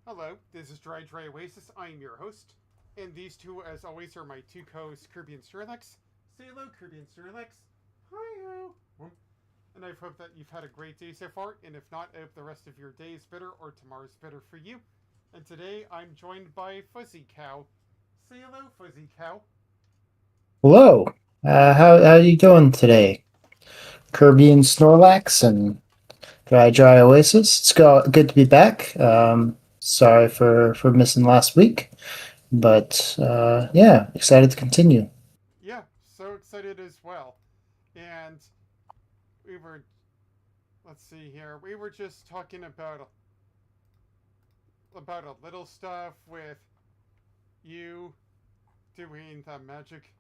Hello, this is Dry Oasis. I am your host, and these two, as always, are my two co-hosts, Kirby and Sterlex. Say hello, Kirby and Sterlex. Hi-ho. And I hope that you've had a great day so far, and if not, I hope the rest of your day is better or tomorrow's better for you. And today, I'm joined by FuzzyCow. Say hello, FuzzyCow. Hello. How you doing today? Kirby and Snorlax and Dry Oasis. Good to be back. Sorry for missing last week, but yeah, excited to continue. Yeah, so excited as well. And we were, let's see here, we were just talking about a little stuff with you doing the Magic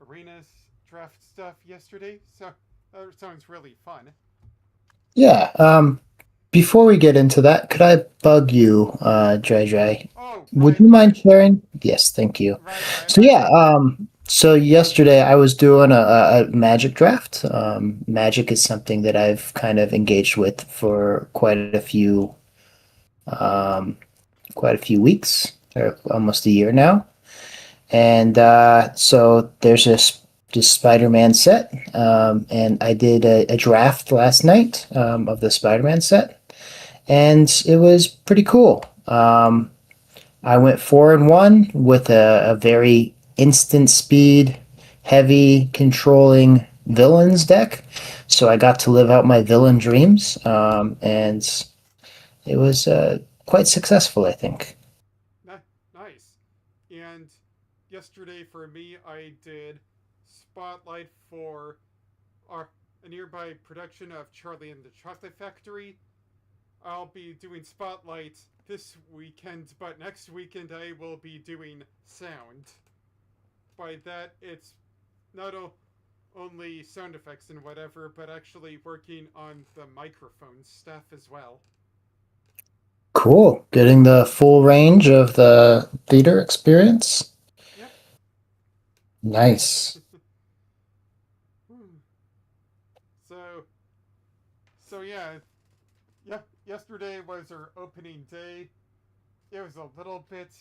Arenas draft stuff yesterday, so that sounds really fun. Yeah. Before we get into that, could I bug you, Dry? Oh, Would you right, mind sharing? Yes, thank you. right. So yeah, so yesterday I was doing a Magic draft. Magic is something that I've kind of engaged with for um, quite a few weeks, or almost a year now. And so there's this Spider-Man set, and I did a draft last night of the Spider-Man set, and it was pretty cool. I went 4-1 with a very instant speed, heavy controlling villains deck. So I got to live out my villain dreams, and it was quite successful, I think. Nice. And yesterday for me, I did Spotlight for our a nearby production of Charlie and the Chocolate Factory. I'll be doing Spotlight this weekend, but next weekend I will be doing sound. By that, it's not only sound effects and whatever, but actually working on the microphone stuff as well. Cool. Getting the full range of the theater experience. Yep. Nice. so, so yeah, yeah. Yesterday was our opening day. It was a little bit,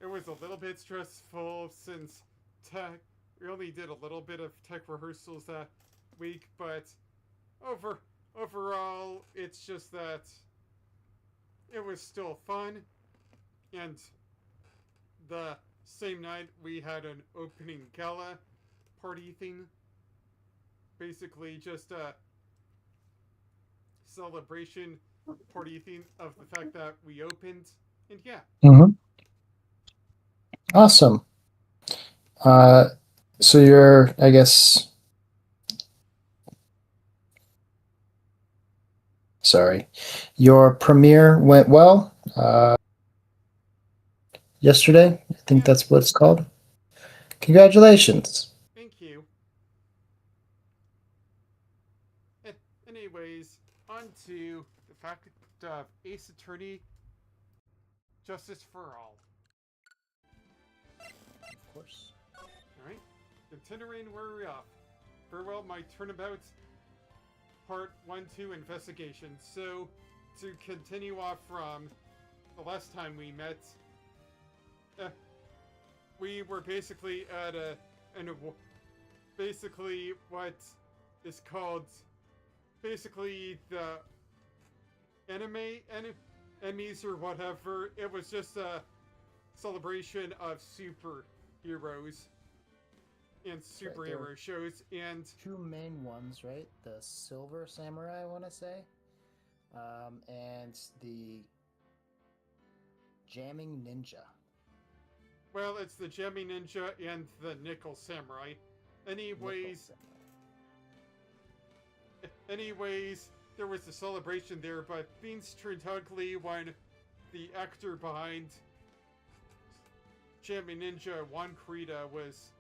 it was a little bit stressful since tech. We only did a little bit of tech rehearsals that week, but over overall, it's just that it was still fun. And the same night, we had an opening gala party thing. Basically, just a celebration party thing of the fact that we opened. And yeah, Hmm. Awesome. Uh, so I guess, sorry, your premiere went well yesterday. I think yeah, that's what it's called. Congratulations. thank you. Anyways, on to the fact of Ace Attorney Justice for All. Of course. Alright? Continuing where we're off. Farewell, my turnabout part 1-2 investigation. So, to continue off from the last time we met, uh, we were basically at basically what is called basically the enemies or whatever. It was just a celebration of superheroes and Right, there are superhero shows. And two main ones, right? The Silver Samurai, I want to say, and the Jamming Ninja. well, it's the Gemi Ninja and the Nickel Samurai. Nickel Anyways, Samurai. anyways, there was a celebration there, but things turned ugly when the actor behind Gemi Ninja, Juan Kurita, was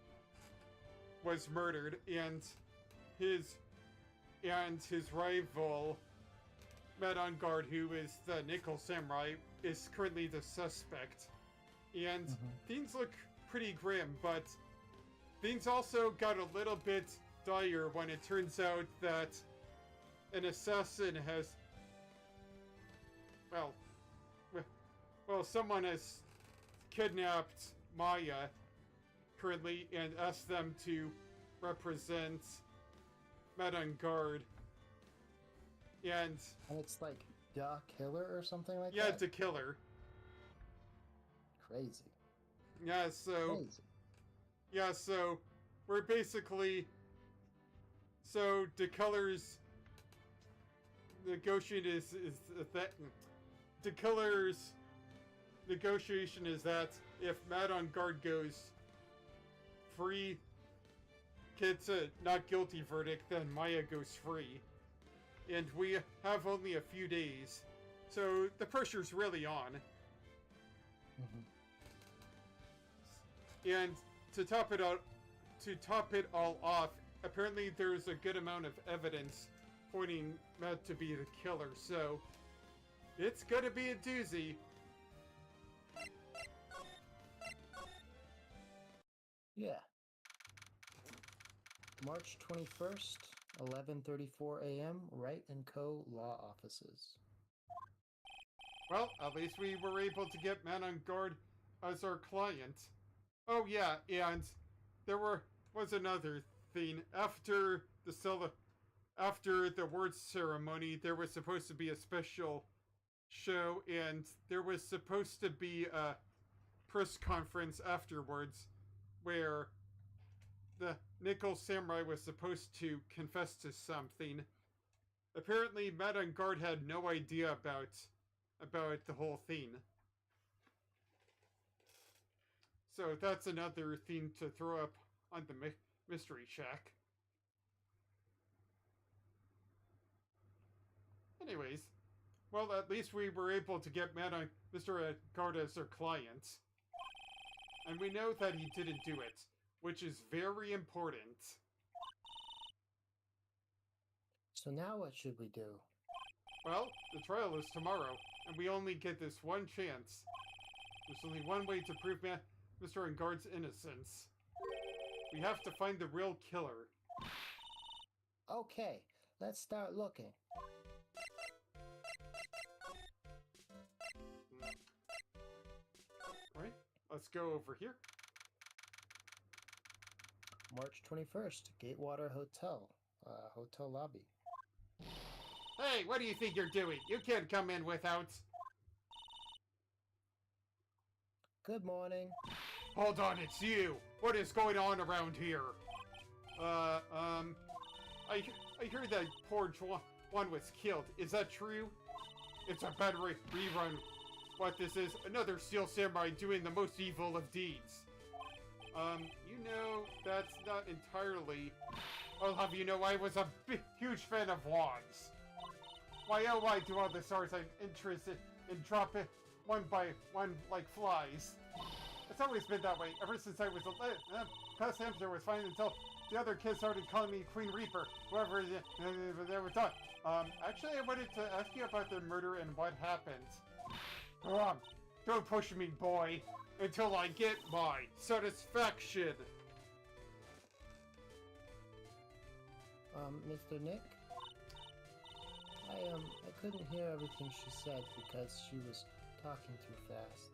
murdered, and his his rival Matt Guard, who is the Nickel Samurai, is currently the suspect. And Hmm. things look pretty grim, but things also got a little bit dire when it turns out that an assassin has, well, well, someone has kidnapped Maya currently and asked them to represent Madame Guard. And it's like the killer or something like yeah, that? to kill her. Crazy. Yeah, so... Crazy. Yeah, so we're basically... So, the colors... Negotiation is that... The colors... Negotiation is that if Madame Guard goes free, gets a not guilty verdict, then Maya goes free. And we have only a few days, so the pressure's really on. Mm-hmm. And to top it all off, apparently there's a good amount of evidence pointing Matt to be the killer, so it's gonna be a doozy. Yeah. March 21st, 11:34 a.m., Wright & Co. Law Offices. Well, at least we were able to get Madame Guard as our client. Oh yeah, and there was another thing. After the awards ceremony, there was supposed to be a special show, and there was supposed to be a press conference afterwards where the Nickel Samurai was supposed to confess to something. Apparently, Madame Guard had no idea about the whole thing. So that's another thing to throw up on the Mystery Shack. Anyways, well, at least we were able to get Mr. Guard as our client. And we know that he didn't do it, which is very important. So now what should we do? Well, the trial is tomorrow, and we only get this one chance. There's only one way to prove Mr. Guard's innocence. We have to find the real killer. Okay, let's start looking. Alright, let's go over here. March 21st, Gatewater Hotel, hotel lobby. Hey, what do you think you're doing? You can't come in without... Good morning. Hold on, it's you! What is going on around here? I heard that poor one was killed. Is that true? It's a bad rerun. What this is, another Steel Samurai doing the most evil of deeds. You know, that's not entirely... I'll have you know I was a huge fan of wands. Why, oh, why do all the stars I'm interested in dropping one by one like flies? It's always been that way, ever since I was a past hamster was fine until the other kids started calling me Queen Reaper, whoever they were taught. Actually, I wanted to ask you about the murder and what happened. Don't push me, boy, until I get my satisfaction. Mr. Nick? I couldn't hear everything she said because she was talking too fast.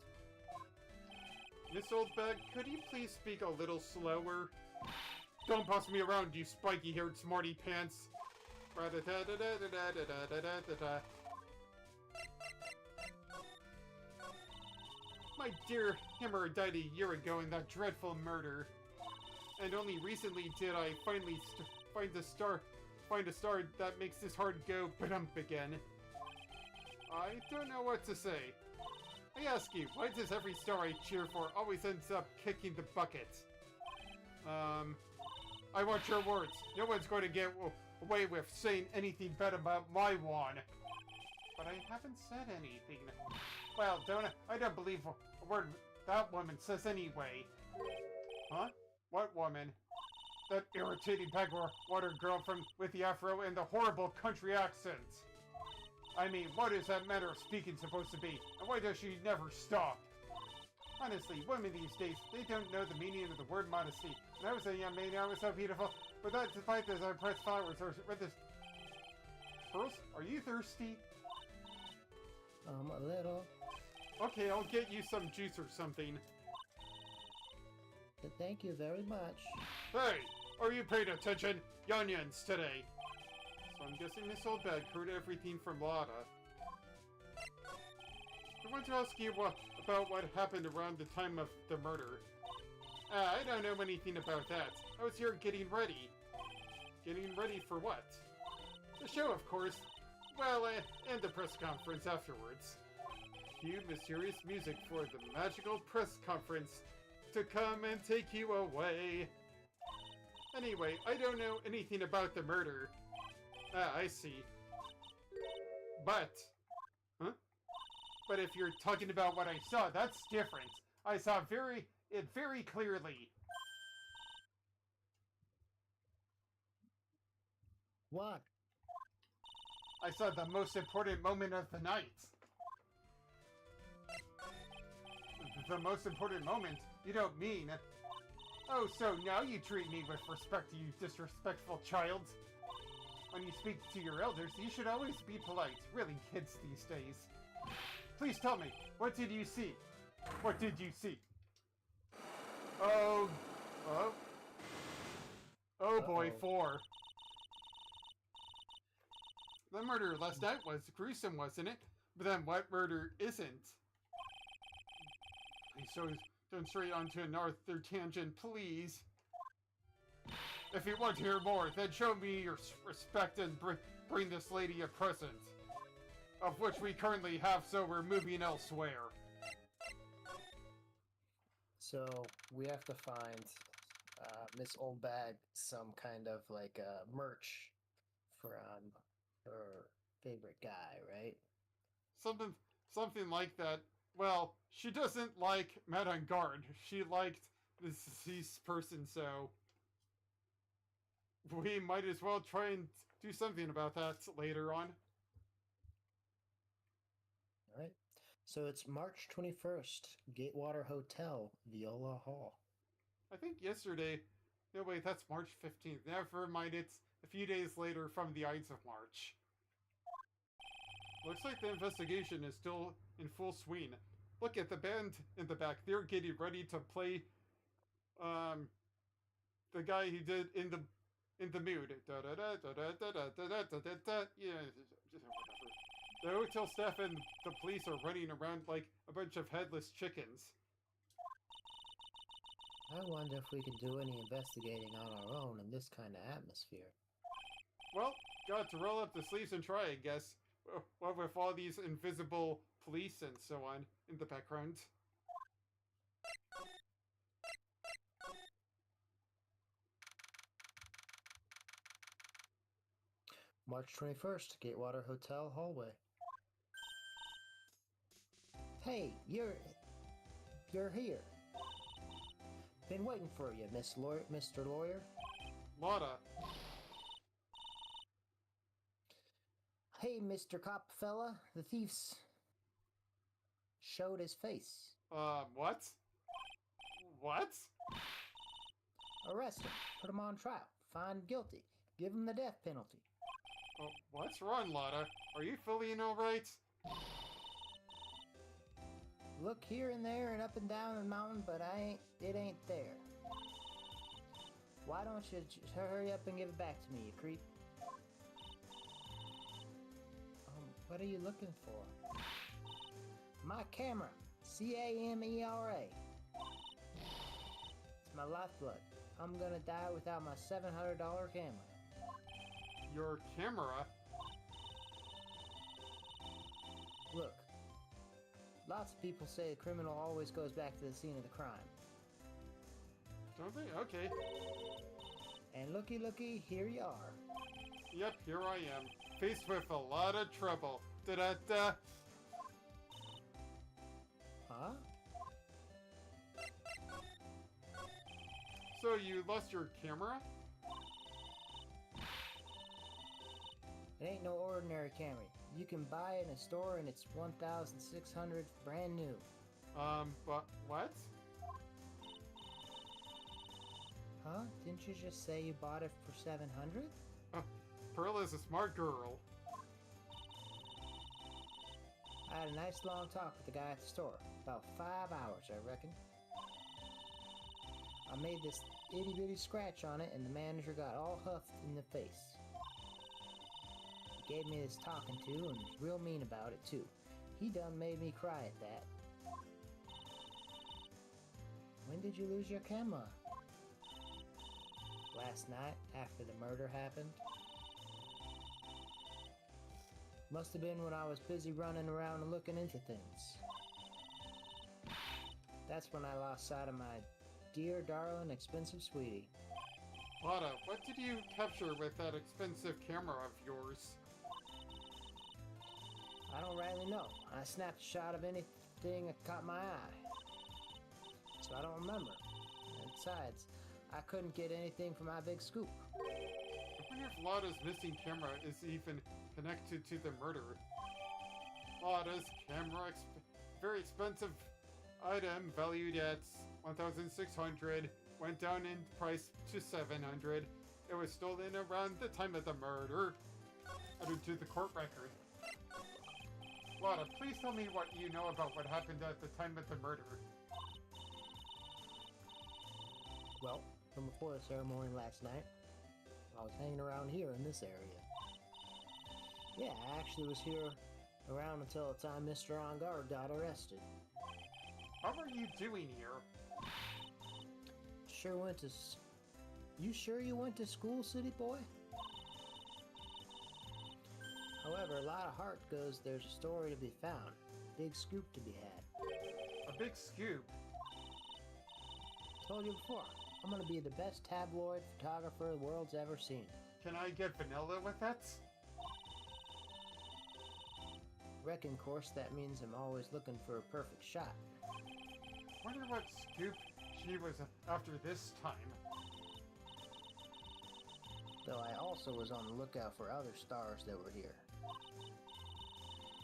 Miss Oldbag, could you please speak a little slower? Don't boss me around, you spiky-haired smarty pants. My dear Hammer died a year ago in that dreadful murder. And only recently did I finally find a star that makes this heart go ba-dump again. I don't know what to say. I ask you, why does every star I cheer for always ends up kicking the bucket? I want your words. No one's going to get away with saying anything bad about my wand. But I haven't said anything. Well, I don't believe a word that woman says anyway. Huh? What woman? That irritating water girl with the afro and the horrible country accent. I mean, what is that manner of speaking supposed to be? And why does she never stop? Honestly, women these days, they don't know the meaning of the word modesty. When I was a young man, I was so beautiful. But that, despite this, I pressed flowers or read this. Pearls, are you thirsty? A little. Okay, I'll get you some juice or something. Thank you very much. Hey! Are you paying attention? Onions today. So I'm guessing Miss Oldbag heard everything from Lotta. I want to ask you about what happened around the time of the murder. I don't know anything about that. I was here getting ready. Getting ready for what? The show, of course. Well, and the press conference afterwards. Cue mysterious music for the magical press conference to come and take you away. Anyway, I don't know anything about the murder. I see. But... Huh? But if you're talking about what I saw, that's different. I saw it very clearly. What? I saw the most important moment of the night. The most important moment? You don't mean... Oh, so now you treat me with respect, you disrespectful child. When you speak to your elders, you should always be polite. Really, kids these days. Please tell me, what did you see? What did you see? Oh boy, 4. The murder last night was gruesome, wasn't it? But then what murder isn't? Please don't stray onto another tangent, please. If you want to hear more, then show me your respect and bring this lady a present. Of which we currently have, so we're moving elsewhere. So we have to find Miss Oldbag some kind of like merch for her favorite guy, right? Something like that. Well, she doesn't like Madame Guard. She liked this deceased person, so we might as well try and do something about that later on. All right. So it's March 21st, Gatewater Hotel, Viola Hall. I think yesterday... No, wait, that's March 15th. Never mind, it's a few days later from the Ides of March. Looks like the investigation is still in full swing. Look at the band in the back. They're getting ready to play, the guy who did In the Mood. Da da da da da da da da da da da. Yeah, whatever. The hotel staff and the police are running around like a bunch of headless chickens. I wonder if we can do any investigating on our own in this kind of atmosphere. Well, got to roll up the sleeves and try, I guess. What with all these invisible police and so on in the background. March 21st, Gatewater Hotel hallway. Hey, you're here. Been waiting for you, Mr. Lawyer. Lotta. Hey, Mr. Cop fella, the thief's showed his face. What? What? Arrest him, put him on trial, find him guilty, give him the death penalty. Oh, what's wrong, Lotta? Are you feeling alright? Look here and there and up and down the mountain, but it ain't there. Why don't you just hurry up and give it back to me, you creep? What are you looking for? My camera. CAMERA. It's my lifeblood. I'm gonna die without my $700 camera. Your camera? Look. Lots of people say the criminal always goes back to the scene of the crime. Don't they? Okay. And looky, here you are. Yep, here I am. Faced with a lot of trouble. Da-da-da. Huh? So you lost your camera? It ain't no ordinary camera. You can buy it in a store and it's $1,600 brand new. But what? Huh? Didn't you just say you bought it for $700? Pearl is a smart girl. I had a nice long talk with the guy at the store. About 5 hours, I reckon. I made this itty-bitty scratch on it, and the manager got all huffed in the face. He gave me this talking to, and was real mean about it, too. He done made me cry at that. When did you lose your camera? Last night, after the murder happened. Must have been when I was busy running around and looking into things. That's when I lost sight of my dear, darling, expensive sweetie. Lotta, what did you capture with that expensive camera of yours? I don't rightly know. I snapped a shot of anything that caught my eye. So I don't remember. And besides, I couldn't get anything from my big scoop. I wonder if Lotta's missing camera is even connected to the murder. Lotta's camera, very expensive item valued at 1,600, went down in price to 700. It was stolen around the time of the murder, added to the court record. Lotta, please tell me what you know about what happened at the time of the murder. Well, from before the ceremony last night, I was hanging around here in this area. Yeah, I actually was here around until the time Mr. On Guard got arrested. How are you doing here? Sure went to... You sure you went to school, city boy? However, a lot of heart goes there's a story to be found. Big scoop to be had. A big scoop? Told you before, I'm gonna be the best tabloid photographer the world's ever seen. Can I get vanilla with that? Reckon, of course, that means I'm always looking for a perfect shot. Wonder what scoop she was after this time. Though I also was on the lookout for other stars that were here.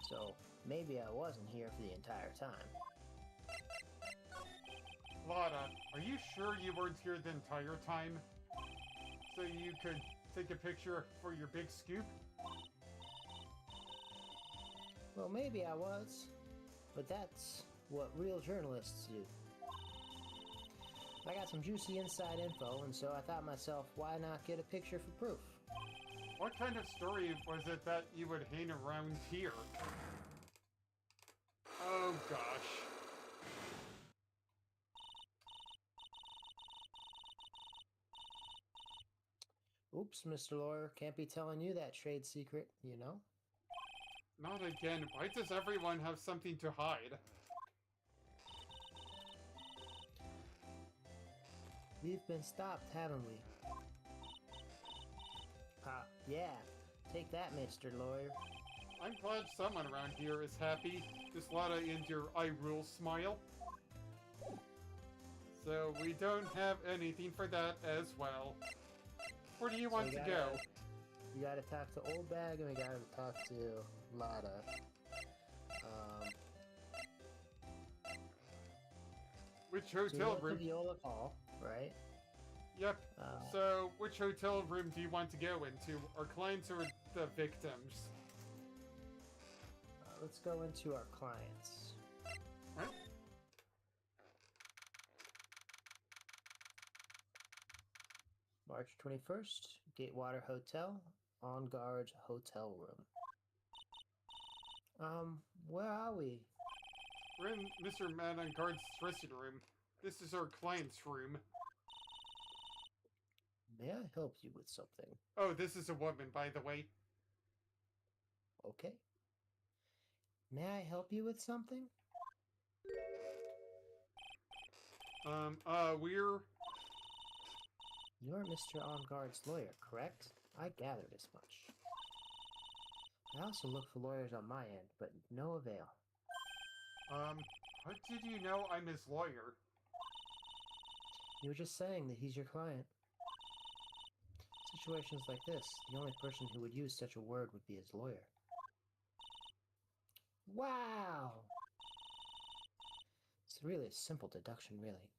So, maybe I wasn't here for the entire time. Lotta, are you sure you weren't here the entire time? So you could take a picture for your big scoop? Well, maybe I was, but that's what real journalists do. I got some juicy inside info, and so I thought myself, why not get a picture for proof? What kind of story was it that you would hang around here? Oh gosh. Oops, Mr. Lawyer, can't be telling you that trade secret, you know? Not again. Why does everyone have something to hide? We've been stopped, haven't we? Yeah. Take that, Mr. Lawyer. I'm glad someone around here is happy. Just Lotta and your I rule smile. So we don't have anything for that as well. Where do you want to go? You gotta talk to Old Bag and we gotta talk to Lotta. Which hotel room? room? Viola Hall, right? Yep. So, which hotel room do you want to go into? Our clients or the victims? Let's go into our clients. Right? March 21st, Gatewater Hotel, On Guard's hotel room. Where are we? We're in Mr. Man on Guard's dressing room. This is our client's room. May I help you with something? Oh, this is a woman, by the way. Okay. May I help you with something? We're... You're Mr. On Guard's lawyer, correct? I gathered as much. I also look for lawyers on my end, but no avail. How did you know I'm his lawyer? You were just saying that he's your client. Situations like this, the only person who would use such a word would be his lawyer. Wow! It's really a simple deduction, really.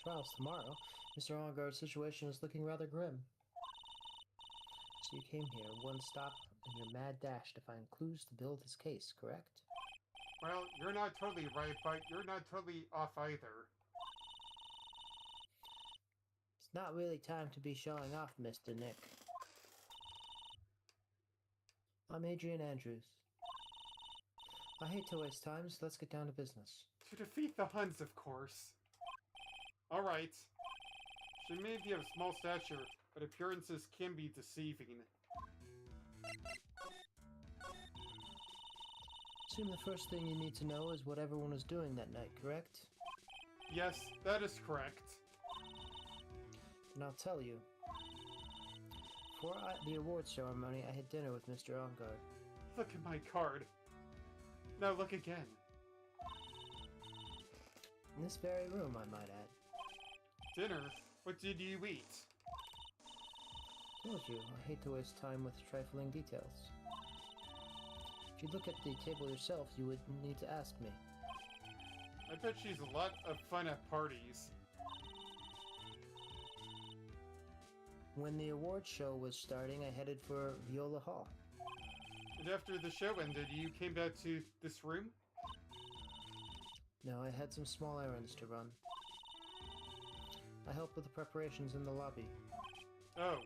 Trial's tomorrow. Mr. On Guard's situation is looking rather grim. So you came here, one stop in your mad dash to find clues to build his case, correct? Well, you're not totally right, but you're not totally off either. It's not really time to be showing off, Mr. Nick. I'm Adrian Andrews. I hate to waste time, so let's get down to business. To defeat the Huns, of course. Alright. She may be of small stature, but appearances can be deceiving. Assume the first thing you need to know is what everyone was doing that night, correct? Yes, that is correct. And I'll tell you. Before the awards ceremony, I had dinner with Mr. Ongard. Look at my card. Now look again. In this very room, I might add. Dinner? What did you eat? Told you, I hate to waste time with trifling details. If you look at the table yourself, you would need to ask me. I bet she's a lot of fun at parties. When the awards show was starting, I headed for Viola Hall. And after the show ended, you came back to this room? No, I had some small errands to run. I helped with the preparations in the lobby. Oh,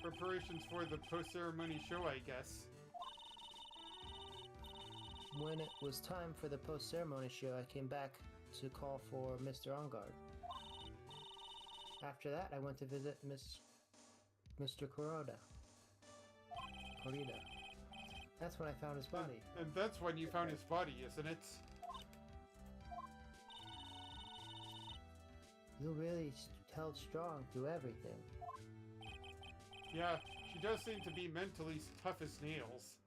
preparations for the post-ceremony show, I guess. When it was time for the post-ceremony show, I came back to call for Mr. Ongard. After that, I went to visit Mr. Corrida. That's when I found his body. And that's when you found his body, isn't it? You really held strong through everything. Yeah, she does seem to be mentally tough as nails.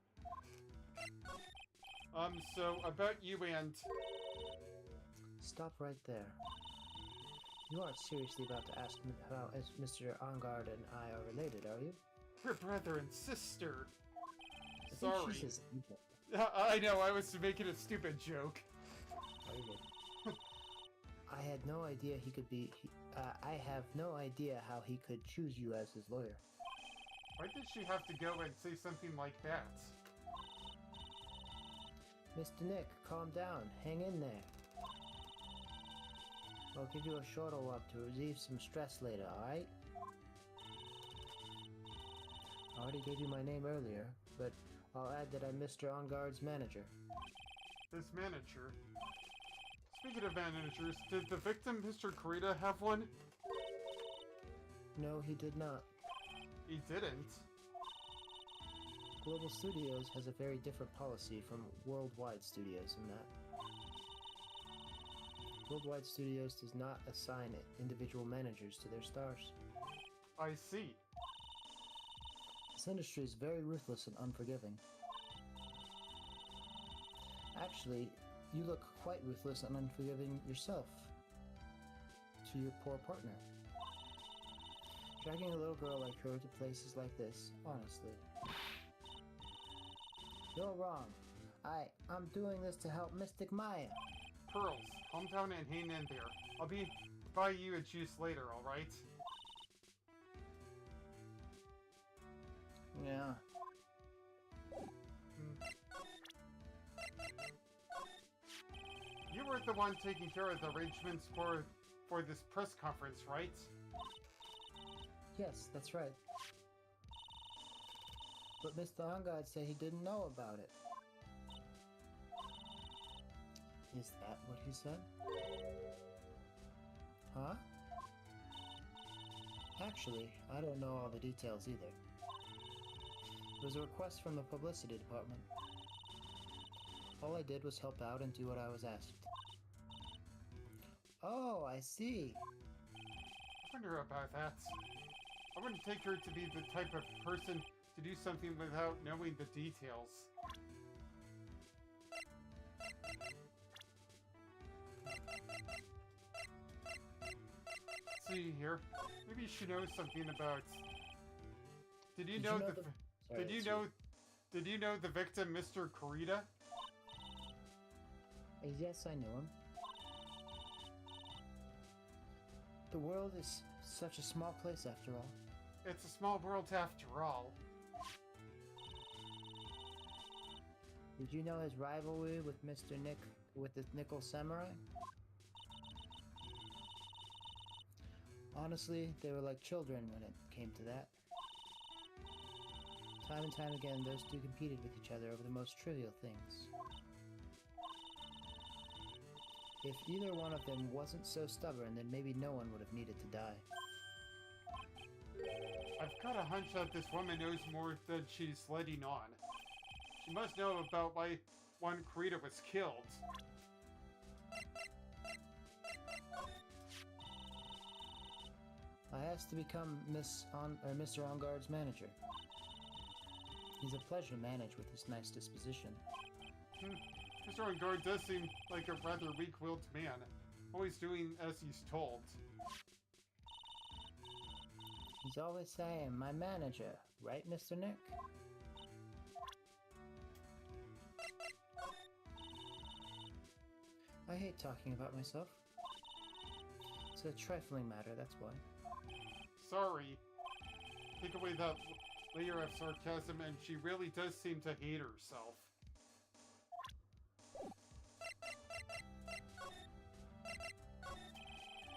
So about you and... Stop right there. You aren't seriously about to ask me how Mr. Ongard and I are related, are you? We're brother and sister. I think Sorry. she says evil. I know, I was making a stupid joke. I had no idea he could be... I have no idea how he could choose you as his lawyer. Why did she have to go and say something like that? Mr. Nick, calm down. Hang in there. I'll give you a shorter up to relieve some stress later, alright? I already gave you my name earlier, but I'll add that I'm Mr. Ongard's manager. This manager? Speaking of managers, did the victim, Mr. Corrida, have one? No, he did not. He didn't. Global Studios has a very different policy from Worldwide Studios in that. Worldwide Studios does not assign individual managers to their stars. I see. This industry is very ruthless and unforgiving. Actually, you look quite ruthless and unforgiving yourself to your poor partner. Dragging a little girl like her to places like this, honestly. You're wrong. I'm doing this to help Mystic Maya. Pearls, calm down and hang in there. I'll buy you a juice later, alright? Yeah. You were the one taking care of the arrangements for this press conference, right? Yes, that's right. But Mr. Ongard said he didn't know about it. Is that what he said? Huh? Actually, I don't know all the details either. It was a request from the publicity department. All I did was help out and do what I was asked. Oh, I see. I wonder about that. I wouldn't take her to be the type of person to do something without knowing the details. Let's see here. Maybe she knows something about... Did you know the victim, Mr. Corrida? Yes, I knew him. The world is such a small place after all. It's a small world after all. Did you know his rivalry with Mr. Nick with the Nickel Samurai? Honestly, they were like children when it came to that. Time and time again, those two competed with each other over the most trivial things. If either one of them wasn't so stubborn, then maybe no one would have needed to die. I've got a hunch that this woman knows more than she's letting on. She must know about why one Kurita was killed. I asked to become Mr. On-Guard's manager. He's a pleasure to manage with his nice disposition. Mr. On-Guard does seem like a rather weak-willed man, always doing as he's told. He's always saying, my manager, right, Mr. Nick? I hate talking about myself. It's a trifling matter, that's why. Sorry. Take away that layer of sarcasm and she really does seem to hate herself.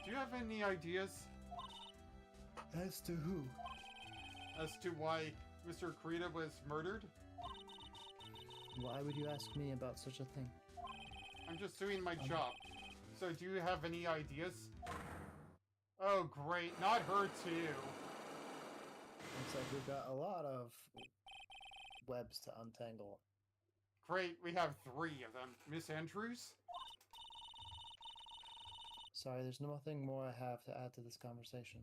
Do you have any ideas? As to who? As to why Mr. Kurita was murdered? Why would you ask me about such a thing? I'm just doing my job. So do you have any ideas? Oh great, not her too. Looks like we've got a lot of webs to untangle. Great, we have 3 of them. Miss Andrews? Sorry, there's nothing more I have to add to this conversation.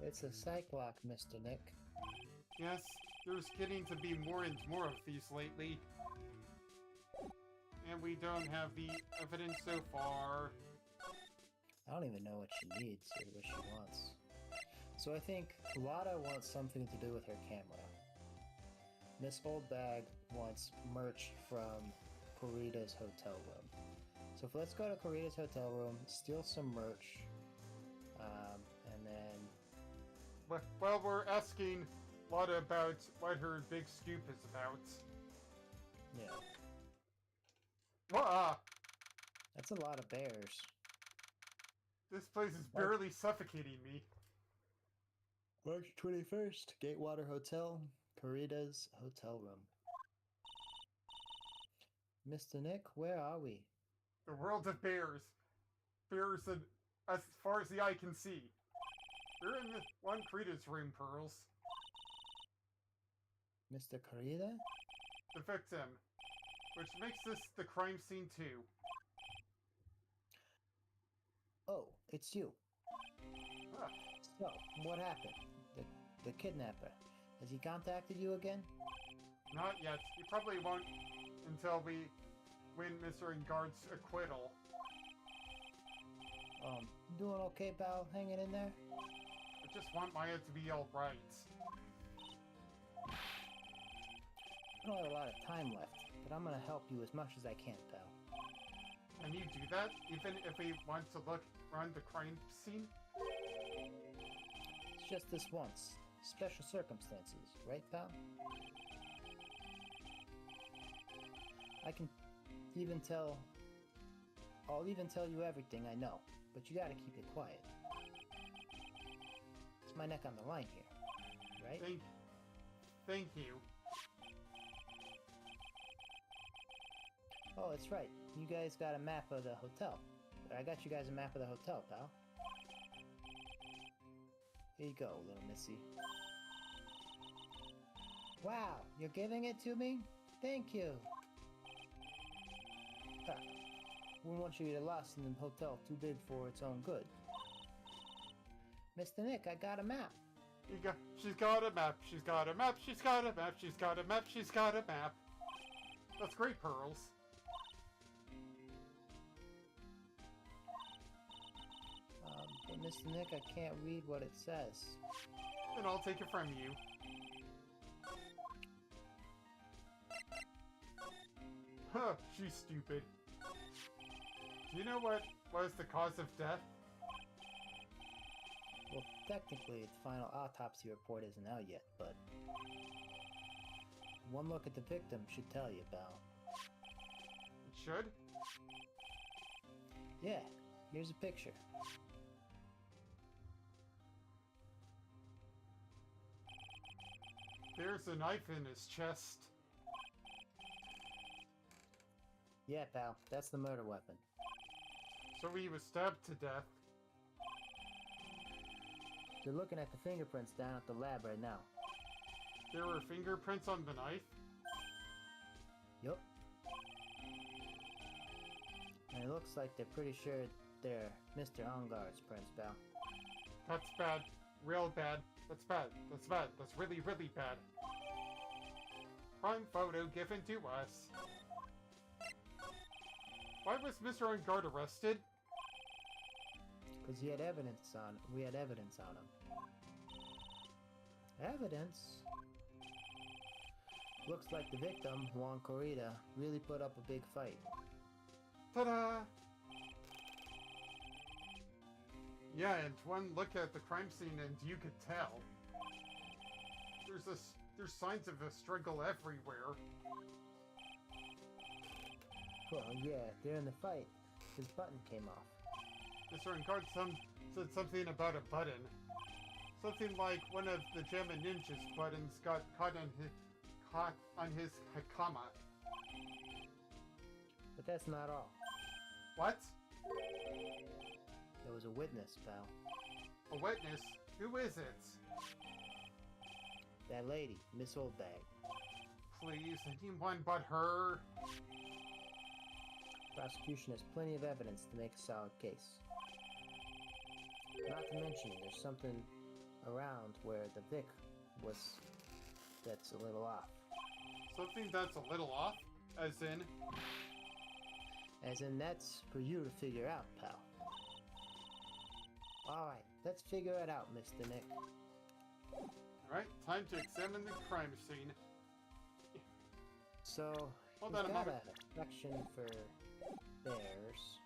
It's a psych lock, Mr. Nick. Yes, there's getting to be more and more of these lately. And we don't have the evidence so far. I don't even know what she needs or what she wants. So I think Lada wants something to do with her camera. Miss Oldbag wants merch from Kurita's hotel room. So let's go to Kurita's hotel room, steal some merch, and then... Well, we're asking Lada about what her big scoop is about. Yeah. That's a lot of bears. This place is barely suffocating me. March 21st, Gatewater Hotel, Kurita's hotel room. Mr. Nick, where are we? The world of bears. Bears as far as the eye can see. We're in the one Kurita's room, Pearls. Mr. Kurita? The victim. Which makes this the crime scene too. Oh, it's you. Ah, So, what happened? The kidnapper. Has he contacted you again? not yet. He probably won't until we win Mr. On-Guard's acquittal. Doing okay, pal? Hanging in there? I just want Maya to be alright. I don't have a lot of time left, but I'm gonna help you as much as I can, pal. Can you do that, even if we want to look around the crime scene? It's just this once. Special circumstances, right, pal? I can even tell... I'll even tell you everything I know, but you gotta keep it quiet. It's my neck on the line here, right? Thank you. Oh, that's right. You guys got a map of the hotel. I got you guys a map of the hotel, pal. Here you go, little missy. Wow, you're giving it to me? Thank you. Ha. Wouldn't want you to get lost in the hotel too big for its own good. Mr. Nick, I got a map. She's got a map, she's got a map, she's got a map, she's got a map, she's got a map. That's great, Pearls. But Mr. Nick, I can't read what it says. Then I'll take it from you. Huh, she's stupid. Do you know what was the cause of death? Well, technically, the final autopsy report isn't out yet, but... One look at the victim should tell you, pal. It should? Yeah, here's a picture. There's a knife in his chest. Yeah, pal, that's the murder weapon. So he was stabbed to death. They're looking at the fingerprints down at the lab right now. There were fingerprints on the knife? Yup. And it looks like they're pretty sure they're Mr. Ongar's prints, pal. That's bad. Real bad. That's bad. That's bad. That's really, really bad. Crime photo given to us. Why was Mr. Ungard arrested? Because we had evidence on him. Evidence? Looks like the victim, Juan Corrida, really put up a big fight. Ta-da! Yeah, and one look at the crime scene and you could tell. There's signs of a struggle everywhere. Well, yeah, during the fight, his button came off. Mr. Ungard said something about a button. Something like one of the Gemma Ninja's buttons got caught on his hakama. But that's not all. What? There was a witness, pal. A witness? Who is it? That lady, Miss Oldbag. Please, anyone but her. Prosecution has plenty of evidence to make a solid case. Not to mention, there's something around where the Vic was that's a little off. Something that's a little off? As in? As in, that's for you to figure out, pal. Alright, let's figure it out, Mr. Nick. Alright, time to examine the crime scene. So, Hold we've on a got moment. a section for bears.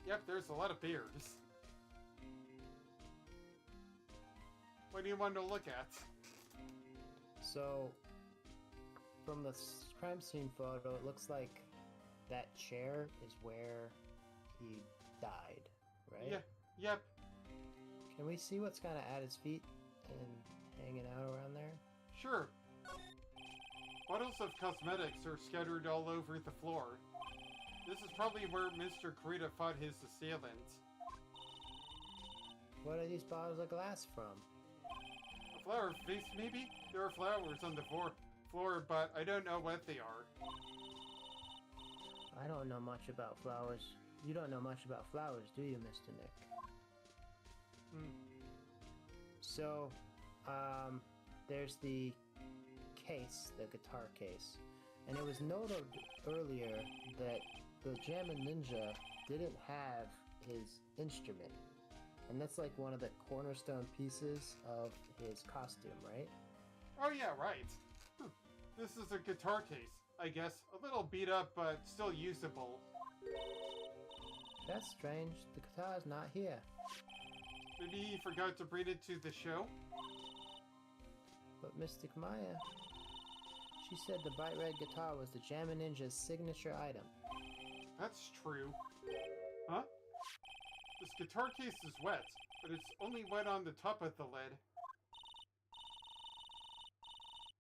Yep, there's a lot of beers. What do you want to look at? So, from the crime scene photo, it looks like that chair is where he died, right? Yeah, yep. Can we see what's kind of at his feet and hanging out around there? Sure. Bottles of cosmetics are scattered all over the floor. This is probably where Mr. Kurita fought his assailant. What are these bottles of glass from? A flower vase, maybe? There are flowers on the floor, but I don't know what they are. I don't know much about flowers. You don't know much about flowers, do you, Mr. Nick? So, there's the case, the guitar case. And it was noted earlier that the Jammin' Ninja didn't have his instrument. And that's like one of the cornerstone pieces of his costume, right? Oh yeah, right. This is a guitar case, I guess. A little beat up, but still usable. That's strange. The guitar's not here. Maybe he forgot to bring it to the show? But Mystic Maya, she said the bright red guitar was the Jammin' Ninja's signature item. That's true. Huh? This guitar case is wet, but it's only wet on the top of the lid.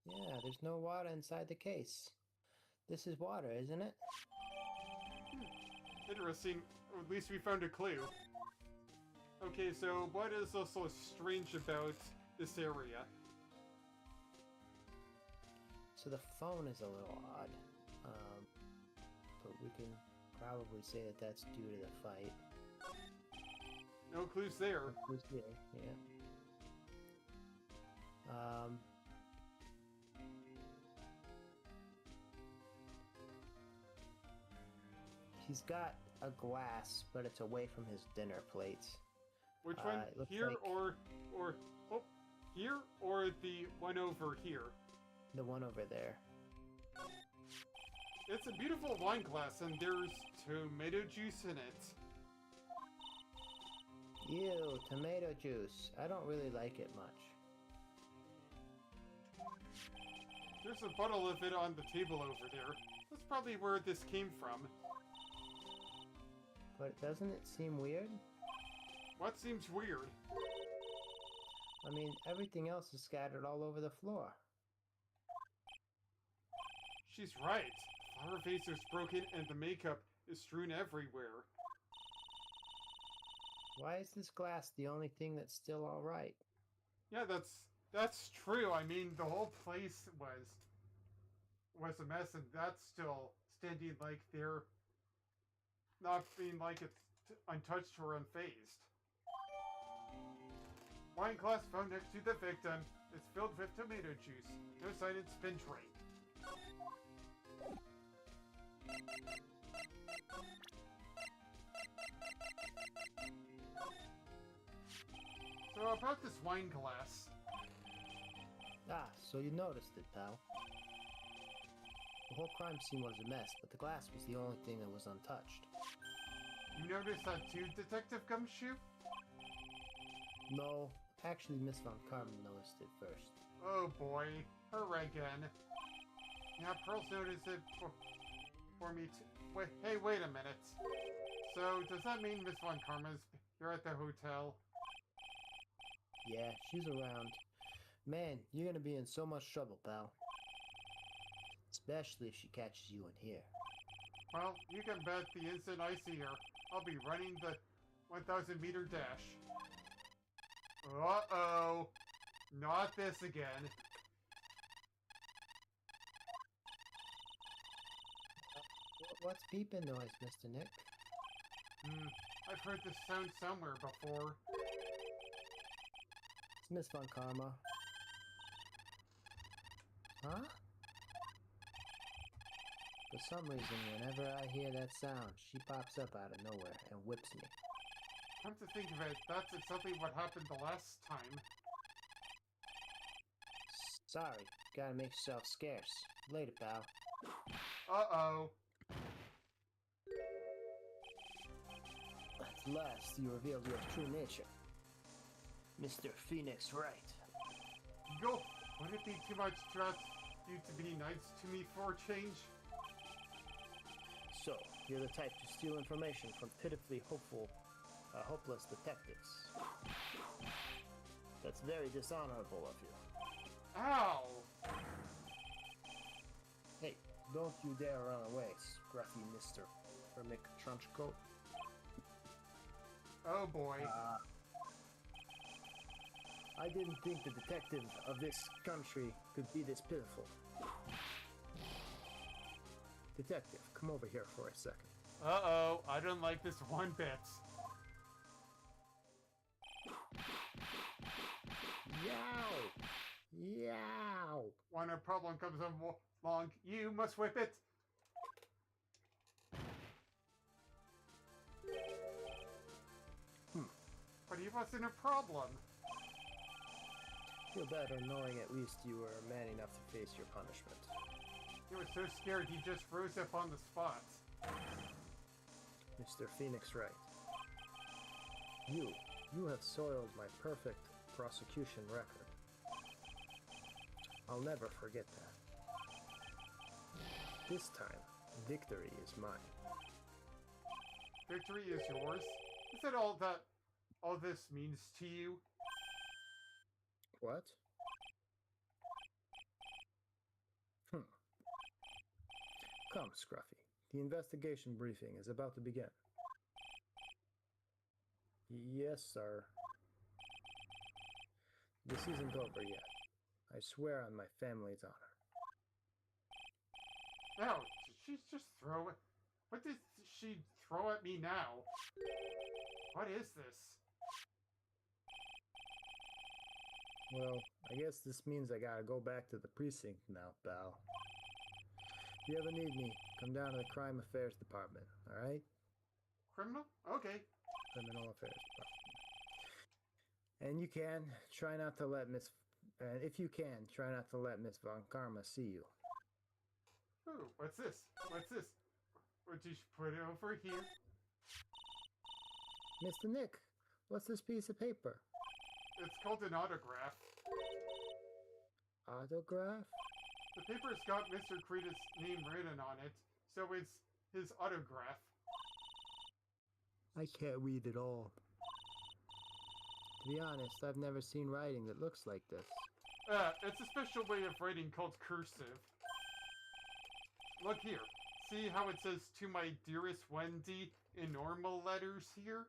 Yeah, there's no water inside the case. This is water, isn't it? Interesting. At least we found a clue. Okay, so what is also strange about this area? So the phone is a little odd. But we can probably say that that's due to the fight. No clues there. Who's there? Yeah. He's got a glass, but it's away from his dinner plate. Which one? It looks Here like or oh, here or the one over here? the one over there. It's a beautiful wine glass and there's tomato juice in it. Ew, tomato juice. I don't really like it much. There's a bottle of it on the table over there. That's probably where this came from. But doesn't it seem weird? What seems weird? I mean, everything else is scattered all over the floor. She's right. The flower vase is broken and the makeup is strewn everywhere. Why is this glass the only thing that's still all right? Yeah, that's true. I mean, the whole place was a mess, and that's still standing like they're not being like it's untouched or unfazed. Wine glass found next to the victim is filled with tomato juice. No sign it's been drank. So about this wine glass. Ah, so you noticed it, pal. The whole crime scene was a mess, but the glass was the only thing that was untouched. You noticed that too, Detective Gumshoe? No, actually Miss Von Karma noticed it first. Oh boy, her again. Yeah, Pearls noticed it for me too. Wait a minute. So, does that mean Miss Von Karma's here at the hotel? Yeah, she's around. Man, you're gonna be in so much trouble, pal. Especially if she catches you in here. Well, you can bet the instant I see her, I'll be running the 1,000-meter dash. Uh-oh. Not this again. What's beeping noise, Mr. Nick? I've heard this sound somewhere before. It's Miss Von Karma. Huh? For some reason, whenever I hear that sound, she pops up out of nowhere and whips me. Come to think of it, that's exactly what happened the last time. Sorry, gotta make yourself scarce. Later, pal. Uh-oh. At last, you revealed your true nature. Mr. Phoenix Wright. Go! Would it be too much to ask you to be nice to me for a change? So, you're the type to steal information from pitifully hopeless detectives. That's very dishonorable of you. Ow! Hey, don't you dare run away, scruffy Mr. Hermic Trenchcoat. Oh boy. I didn't think the detective of this country could be this pitiful. Detective, come over here for a second. Uh-oh, I don't like this one bit. Yow! Yow! When a problem comes along, you must whip it. But he wasn't a problem. Feel better knowing at least you were man enough to face your punishment. He was so scared he just froze up on the spot. Mr. Phoenix Wright. You have soiled my perfect prosecution record. I'll never forget that. This time, victory is mine. Victory is yours? Is that all this means to you? What? Come, Scruffy. The investigation briefing is about to begin. Yes, sir. This isn't over yet. I swear on my family's honor. Ow, did she just throw it? What did she throw at me now? What is this? Well, I guess this means I gotta go back to the precinct now, pal. If you ever need me, come down to the Crime Affairs Department, alright? Criminal? Okay. Criminal Affairs Department. And you can, try not to let Miss... if you can, try not to let Miss Von Karma see you. Ooh, what's this? What's this? Would you put it over here? Mr. Nick, what's this piece of paper? It's called an autograph. Autograph? The paper's got Mr. Kreda's name written on it, so it's his autograph. I can't read at all. To be honest, I've never seen writing that looks like this. It's a special way of writing called cursive. Look here. See how it says "To my dearest Wendy" in normal letters here?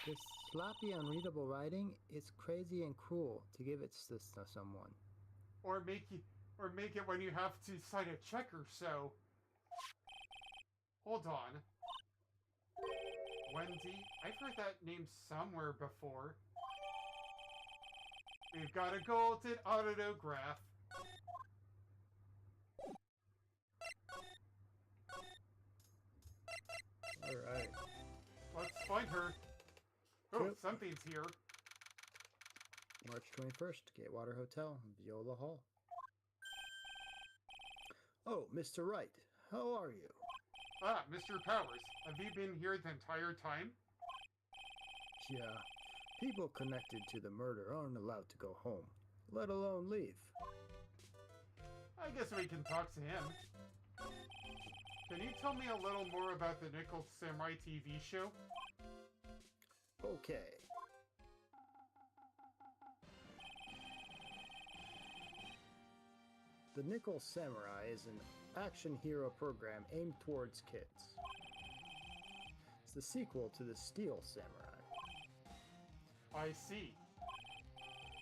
This sloppy, unreadable writing is crazy and cruel to give it to someone. Or make it when you have to sign a check or so. Hold on. Wendy, I've heard that name somewhere before. We've got a golden autograph. Alright. Let's find her. Oh, Yep. something's here. March 21st, Gatewater Hotel, Viola Hall. Oh, Mr. Wright, how are you? Ah, Mr. Powers, have you been here the entire time? Yeah, people connected to the murder aren't allowed to go home, let alone leave. I guess we can talk to him. Can you tell me a little more about the Nickel Samurai TV show? Okay. The Nickel Samurai is an action hero program aimed towards kids. It's the sequel to the Steel Samurai. I see.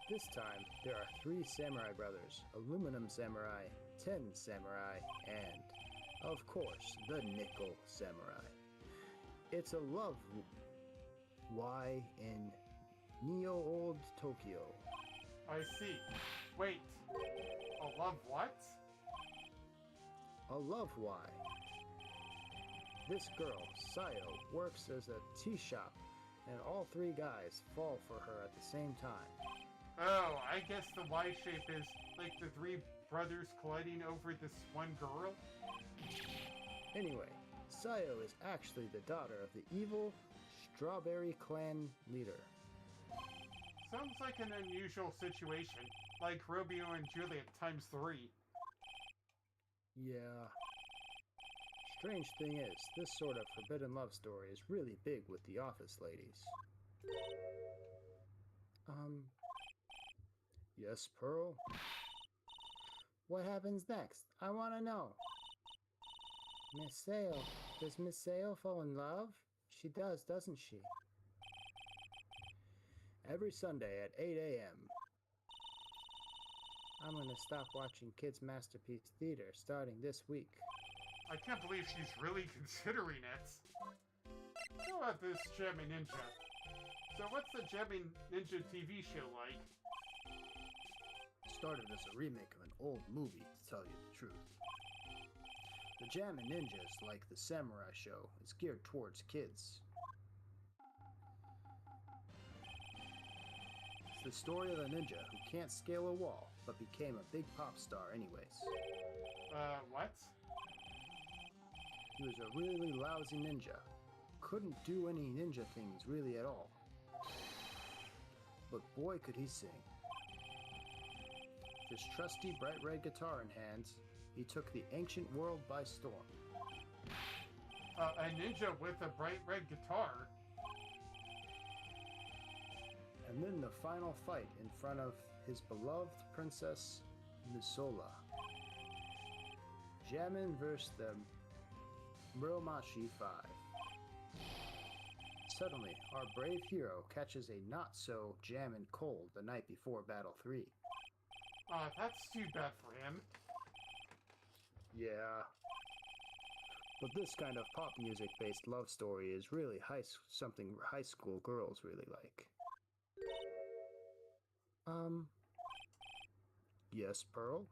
This time, there are 3 samurai brothers, Aluminum Samurai, Tin Samurai, and, of course, the Nickel Samurai. It's a love why in Neo Old Tokyo. I see. Wait. A love what? A love why. This girl, Sayo, works as a tea shop, and all 3 guys fall for her at the same time. Oh, I guess the Y shape is like the 3 brothers colliding over this one girl? Anyway, Sayo is actually the daughter of the evil Strawberry Clan leader. Sounds like an unusual situation, like Romeo and Juliet times 3. Yeah. Strange thing is, this sort of forbidden love story is really big with the office ladies. Yes, Pearl? What happens next? I want to know. Miss Sale. Does Miss Sale fall in love? She does, doesn't she? Every Sunday at 8 a.m. I'm going to stop watching Kids Masterpiece Theater starting this week. I can't believe she's really considering it. How about this Jamming Ninja? So what's the Jamming Ninja TV show like? Started as a remake of an old movie, to tell you the truth. The Jammin' Ninjas, like the Samurai show, is geared towards kids. It's the story of a ninja who can't scale a wall, but became a big pop star anyways. What? He was a really lousy ninja. Couldn't do any ninja things really at all. But boy could he sing. His trusty bright red guitar in hand, he took the ancient world by storm. A ninja with a bright red guitar? And then the final fight in front of his beloved princess, Misola. Jammin' vs. the Muromachi 5. Suddenly, our brave hero catches a not-so-jammin' cold the night before Battle 3. That's too bad for him. Yeah. But this kind of pop music-based love story is really something high school girls really like. Yes, Pearl?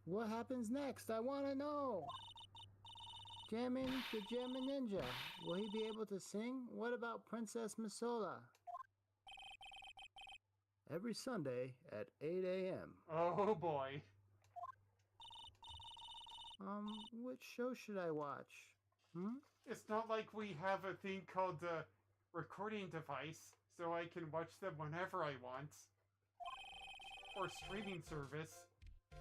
What happens next? I want to know! The Jammin' Ninja. Will he be able to sing? What about Princess Misola? Every Sunday at 8 a.m. Oh boy. Which show should I watch? It's not like we have a thing called a recording device, so I can watch them whenever I want. or streaming service.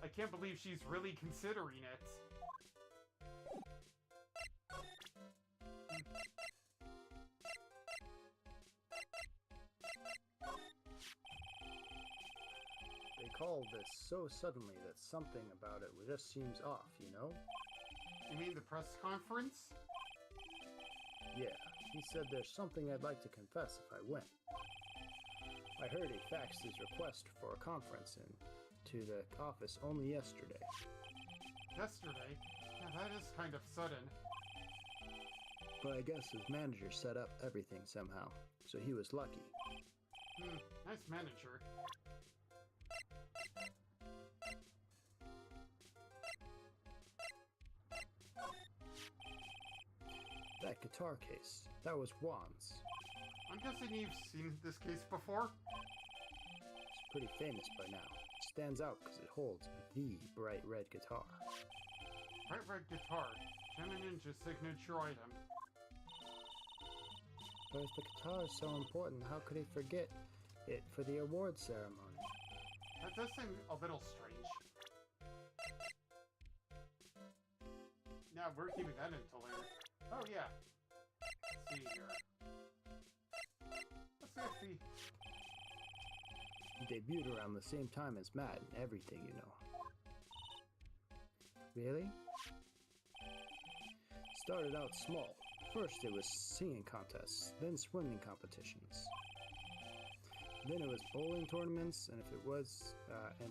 I can't believe she's really considering it. They called this so suddenly that something about it just seems off, you know? You mean the press conference? Yeah, he said there's something I'd like to confess if I went. I heard he faxed his request for a conference in to the office only yesterday. Yesterday? Yeah, that is kind of sudden. But I guess his manager set up everything somehow, so he was lucky. Nice manager. That guitar case, that was Juan's. I'm guessing you've seen this case before? It's pretty famous by now. It stands out because it holds the bright red guitar. Bright red guitar. Gem and Ninja's signature item. But if the guitar is so important, how could he forget it for the award ceremony? That does seem a little strange. Now we're keeping that until later. Oh yeah. Let's see here. Let's see if He debuted around the same time as Matt and everything, you know. Really? Started out small. First it was singing contests, then swimming competitions. Then it was bowling tournaments, and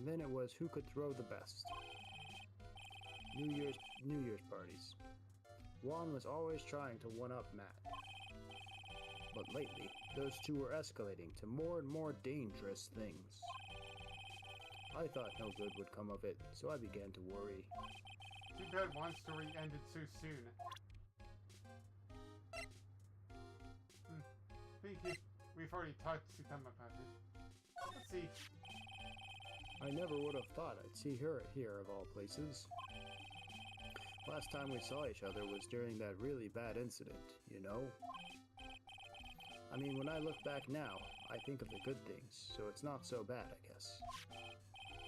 then it was who could throw the best. New Year's parties. Juan was always trying to one-up Matt. But lately, those two were escalating to more and more dangerous things. I thought no good would come of it, so I began to worry. too bad one story ended so soon. We've already talked to them about it. Let's see. I never would have thought I'd see her here of all places. Last time we saw each other was during that really bad incident, you know? I mean, when I look back now, I think of the good things, so it's not so bad, I guess.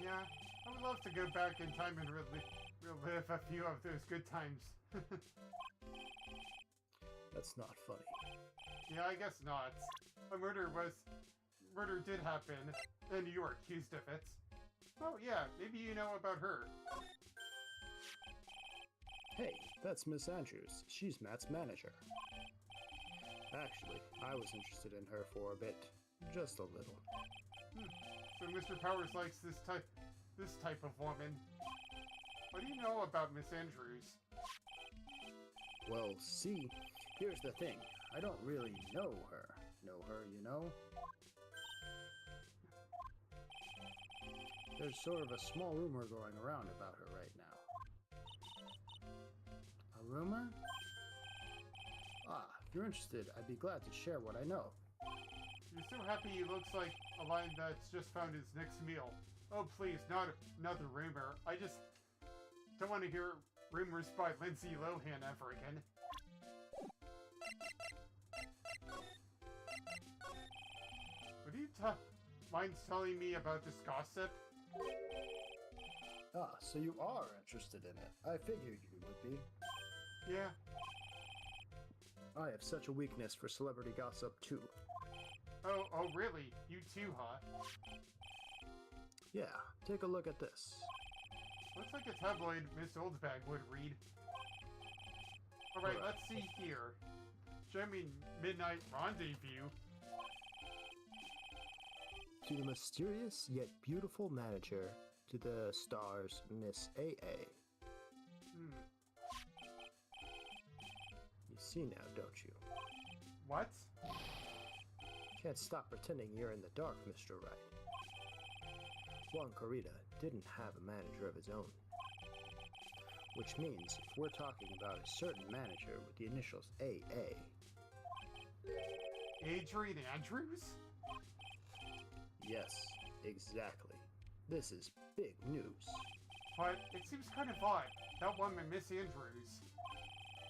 Yeah, I would love to go back in time and relive a few of those good times. That's not funny. Yeah, I guess not. A murder did happen, and you were accused of it. Oh yeah, maybe you know about her. Hey, that's Miss Andrews. She's Matt's manager. Actually, I was interested in her for a bit. Just a little. So Mr. Powers likes this type of woman. What do you know about Miss Andrews? Well, see, here's the thing. I don't really know her. Know her, you know? There's sort of a small rumor going around about her right now. A rumor? Ah, if you're interested, I'd be glad to share what I know. You're so happy he looks like a lion that's just found his next meal. Oh please, not another rumor. I just don't want to hear rumors by Lindsay Lohan ever again. Would you mind telling me about this gossip? Ah, so you are interested in it. I figured you would be. Yeah. I have such a weakness for celebrity gossip, too. Oh really? You too, huh? Yeah, take a look at this. Looks like a tabloid Miss Oldsbag would read. Alright, Right. let's see here. Jamie Midnight Rendezvous. To the mysterious yet beautiful manager, to the stars, Miss AA. You see now, don't you? What? Can't stop pretending you're in the dark, Mr. Wright. Juan Corrida didn't have a manager of his own. Which means if we're talking about a certain manager with the initials AA. Adrian Andrews? Yes, exactly. This is big news. But it seems kind of odd, that woman, Miss Andrews,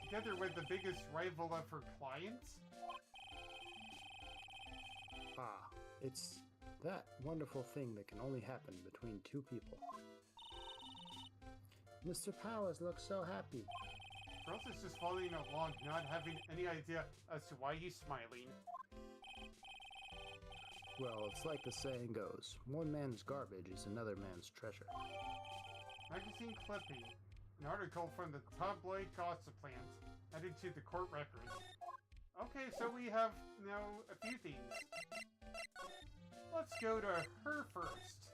together with the biggest rival of her clients? Ah, it's that wonderful thing that can only happen between two people. Mr. Powers looks so happy. Ralph is just following along, not having any idea as to why he's smiling. Well, it's like the saying goes, one man's garbage is another man's treasure. Magazine clipping. An article from the tabloid gossip plant added to the court records. Okay, so we have now a few things. Let's go to her first.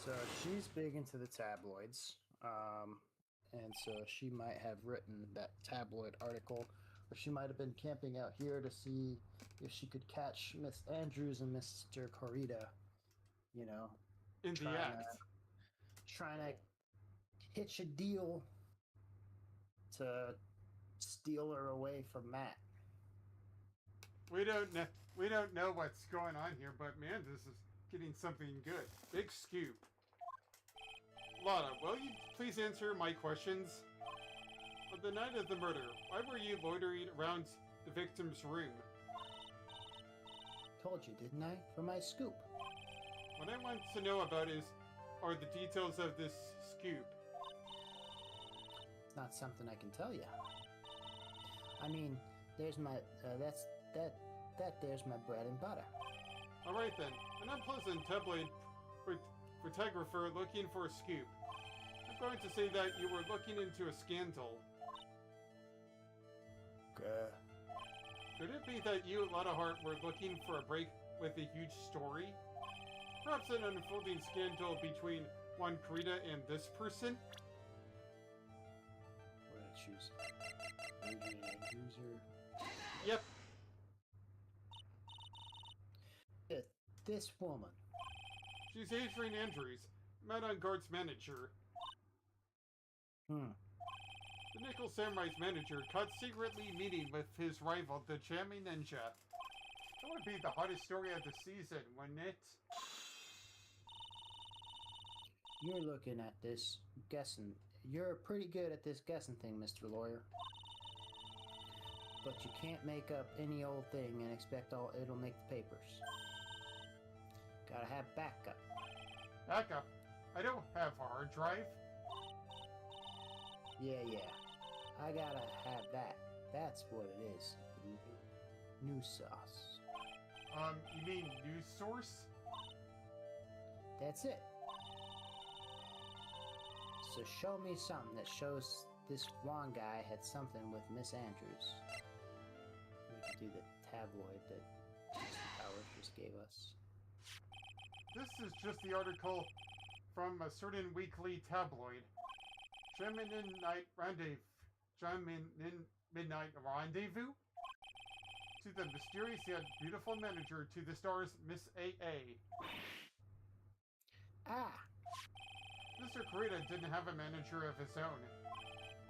So she's big into the tabloids, and so she might have written that tabloid article, or she might have been camping out here to see if she could catch Miss Andrews and Mr. Corrida, you know, In the act. trying to hitch a deal to steal her away from Matt. We don't know what's going on here, but man, this is getting something good. Big scoop. Lana, will you please answer my questions? On the night of the murder, why were you loitering around the victim's room? Told you, didn't I? For my scoop. What I want to know about are the details of this scoop. It's not something I can tell you. I mean, there's my there's my bread and butter. All right then, an unpleasant tabloid photographer looking for a scoop. I'm going to say that you were looking into a scandal. Could it be that you, Lana Hart, were looking for a break with a huge story? Perhaps an unfolding scandal between Juan Corrida and this person? What did I choose? Adrian Andrews or... Yep. This woman. She's Adrian Andrews, Mad on Guard's manager. The Nickel Samurai's manager caught secretly meeting with his rival, the Jammy Ninja. That would be the hottest story of the season, wouldn't it? You're looking at this guessing. You're pretty good at this guessing thing, Mr. Lawyer. But you can't make up any old thing and expect it'll make the papers. Gotta have backup. Backup? I don't have a hard drive. Yeah. I gotta have that. That's what it is. News sauce. You mean news source? That's it. So show me something that shows this Juan guy had something with Miss Andrews. We could do the tabloid that Mr. Powers just gave us. This is just the article from a certain weekly tabloid. Midnight Rendezvous? To the mysterious yet beautiful manager to the stars, Miss A.A. Ah! Mr. Corrida didn't have a manager of his own.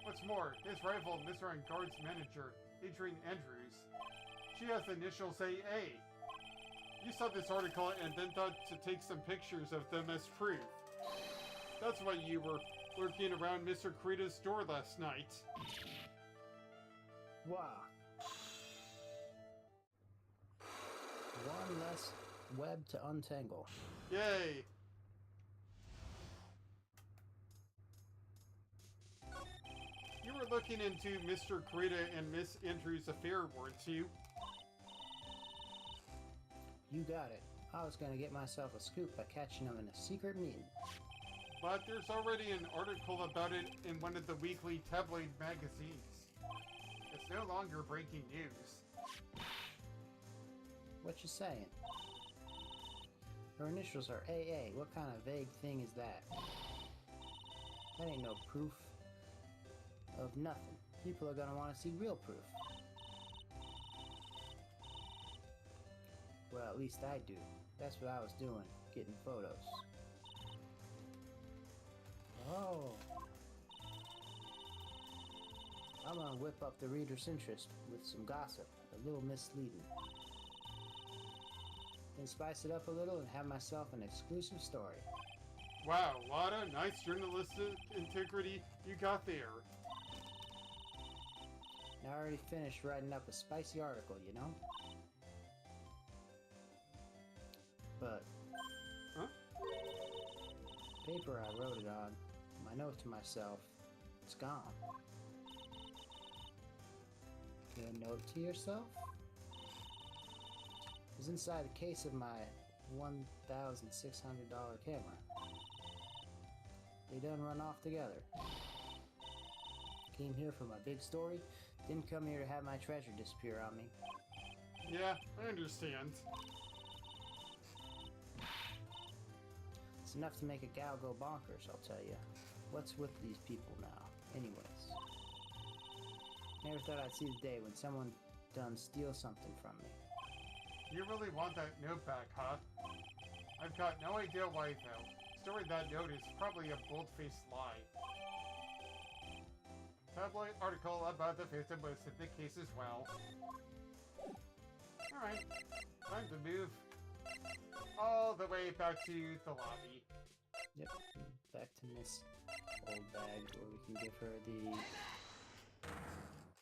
What's more, his rival, Mr. Guard's manager, Adrian Andrews, she has the initials A.A. You saw this article and then thought to take some pictures of them as proof. That's why you were lurking around Mr. Corrida's door last night. Wow. One less web to untangle. Yay! You were looking into Mr. Corrida and Miss Andrews' affair, weren't you? You got it. I was gonna get myself a scoop by catching them in a secret meeting. But there's already an article about it in one of the weekly tabloid magazines. It's no longer breaking news. What you saying? Her initials are AA. What kind of vague thing is that? That ain't no proof of nothing. People are gonna want to see real proof. Well, at least I do. That's what I was doing, getting photos. Oh. I'm gonna whip up the reader's interest with some gossip, a little misleading. Then spice it up a little and have myself an exclusive story. Wow, Lada, nice journalistic integrity you got there. I already finished writing up a spicy article, you know? But... Huh? Paper I wrote it on, my note to myself, it's gone. Your note to yourself? It was inside the case of my $1,600 camera. They done run off together. Came here for my big story, didn't come here to have my treasure disappear on me. Yeah, I understand. It's enough to make a gal go bonkers, I'll tell you. What's with these people now, anyways? Never thought I'd see the day when someone done steal something from me. You really want that note back, huh? I've got no idea why, though. Story that note is probably a bold-faced lie. Tabloid article about the victim was in the case as well. Alright, time to move all the way back to the lobby. Yep, back to Miss Old Bag, where we can give her the...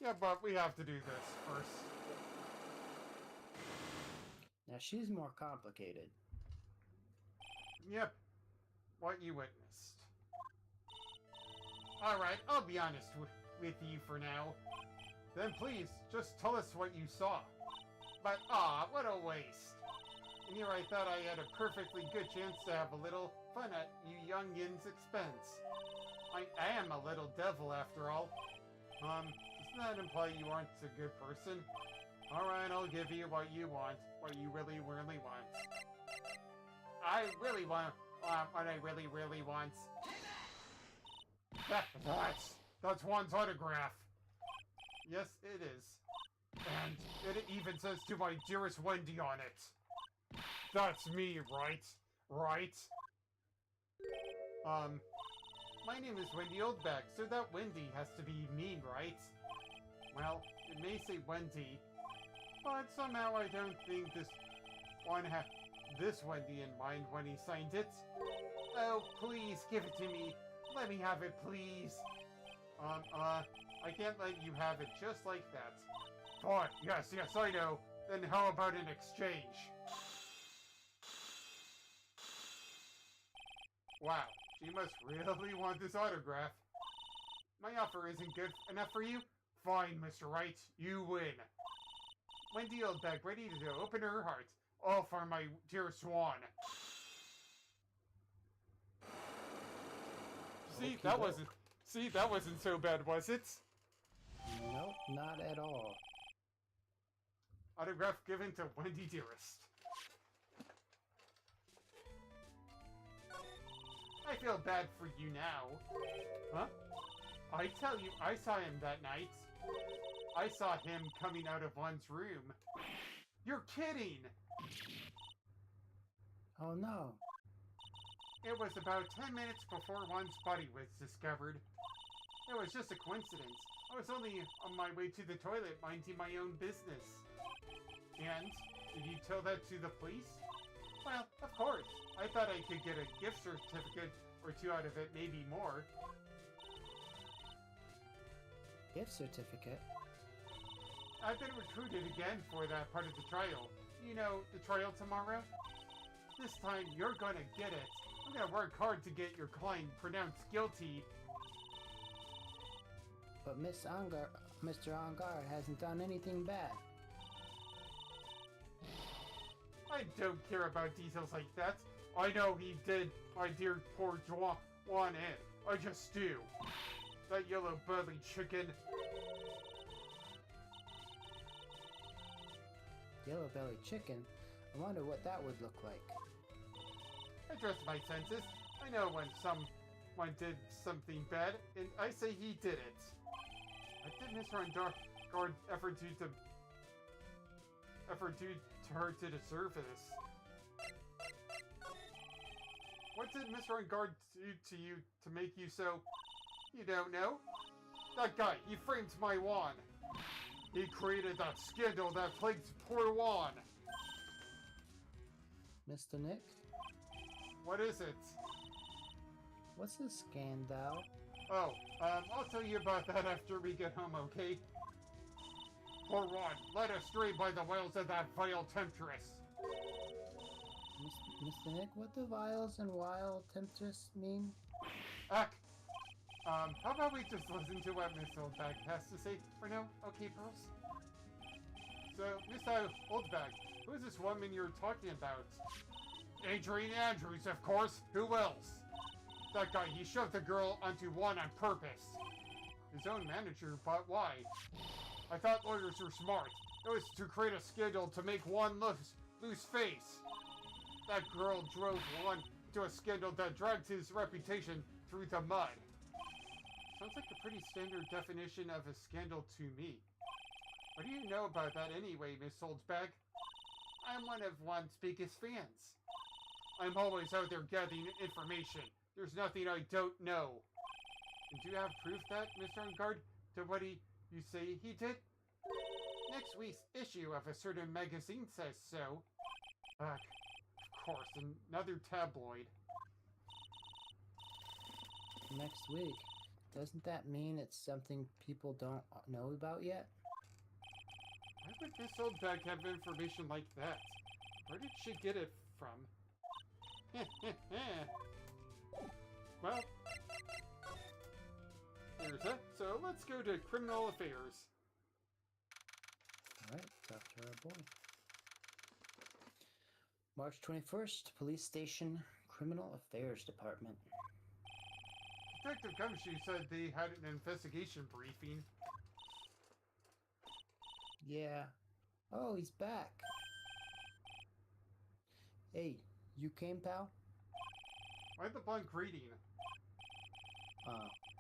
Yeah, but we have to do this first. Now she's more complicated. Yep, what you witnessed. Alright, I'll be honest with you for now. Then please, just tell us what you saw. But, what a waste. And here I thought I had a perfectly good chance to have a little fun at you youngins' expense. I am a little devil after all. Doesn't that imply you aren't a good person? Alright, I'll give you what you want. What you really, really want. I really want what I really, really want. That's one's autograph. Yes, it is. And it even says to my dearest Wendy on it. That's me, right? Right? My name is Wendy Oldback, so that Wendy has to be me, right? Well, it may say Wendy, but somehow I don't think this one had this Wendy in mind when he signed it. Oh, please, give it to me. Let me have it, please. I can't let you have it just like that. Fine, yes, I know. Then how about an exchange? Wow, she must really want this autograph. My offer isn't good enough for you? Fine, Mr. Wright, you win. Wendy Oldback ready to open her heart. All for my dear Swan. See, that wasn't so bad, was it? Nope, not at all. Autograph given to Wendy Dearest. I feel bad for you now. Huh? I tell you, I saw him that night. I saw him coming out of one's room. You're kidding! Oh no. It was about 10 minutes before one's body was discovered. It was just a coincidence. I was only on my way to the toilet minding my own business. And, did you tell that to the police? Well, of course. I thought I could get a gift certificate or two out of it, maybe more. Gift certificate? I've been recruited again for that part of the trial. You know, the trial tomorrow? This time, you're gonna get it. I'm gonna work hard to get your client pronounced guilty. But Mr. Angar hasn't done anything bad. I don't care about details like that. I know he did my dear poor Juan in. I just do. That yellow-bellied chicken. Yellow-bellied chicken? I wonder what that would look like. I trust my senses. I know when someone did something bad, and I say he did it. I did Mr. Angard ever do to her to deserve this? What did Mr. Angard do to you to make you so... You don't know? That guy, he framed my Juan. He created that scandal that plagued poor Juan. Mr. Nick? What is it? What's a scandal? Oh, I'll tell you about that after we get home, okay? For what? Led astray by the wiles of that vile temptress. Mr. Nick, what do vials and wild temptress mean? Heck. How about we just listen to what Miss Oldbag has to say for now? Okay, Pearls? So, Miss Oldbag, who is this woman you're talking about? Adrian Andrews, of course. Who else? That guy, he shoved the girl onto one on purpose. His own manager, but why? I thought lawyers were smart. It was to create a scandal to make one lose face. That girl drove one to a scandal that dragged his reputation through the mud. Sounds like a pretty standard definition of a scandal to me. What do you know about that anyway, Miss Holdsbag? I'm one of one's biggest fans. I'm always out there gathering information. There's nothing I don't know. And do you have proof that, Mr. Ungard, to what you say he did? Next week's issue of a certain magazine says so. Of course, another tabloid. Next week. Doesn't that mean it's something people don't know about yet? Why would Miss Oldbag have information like that? Where did she get it from? Well, there's that. So let's go to criminal affairs. Alright, talk to our boy. March 21st, Police Station, Criminal Affairs Department. Detective Gumshoe said they had an investigation briefing. Yeah. Oh, he's back. Hey, you came, pal? Why the blunt greeting?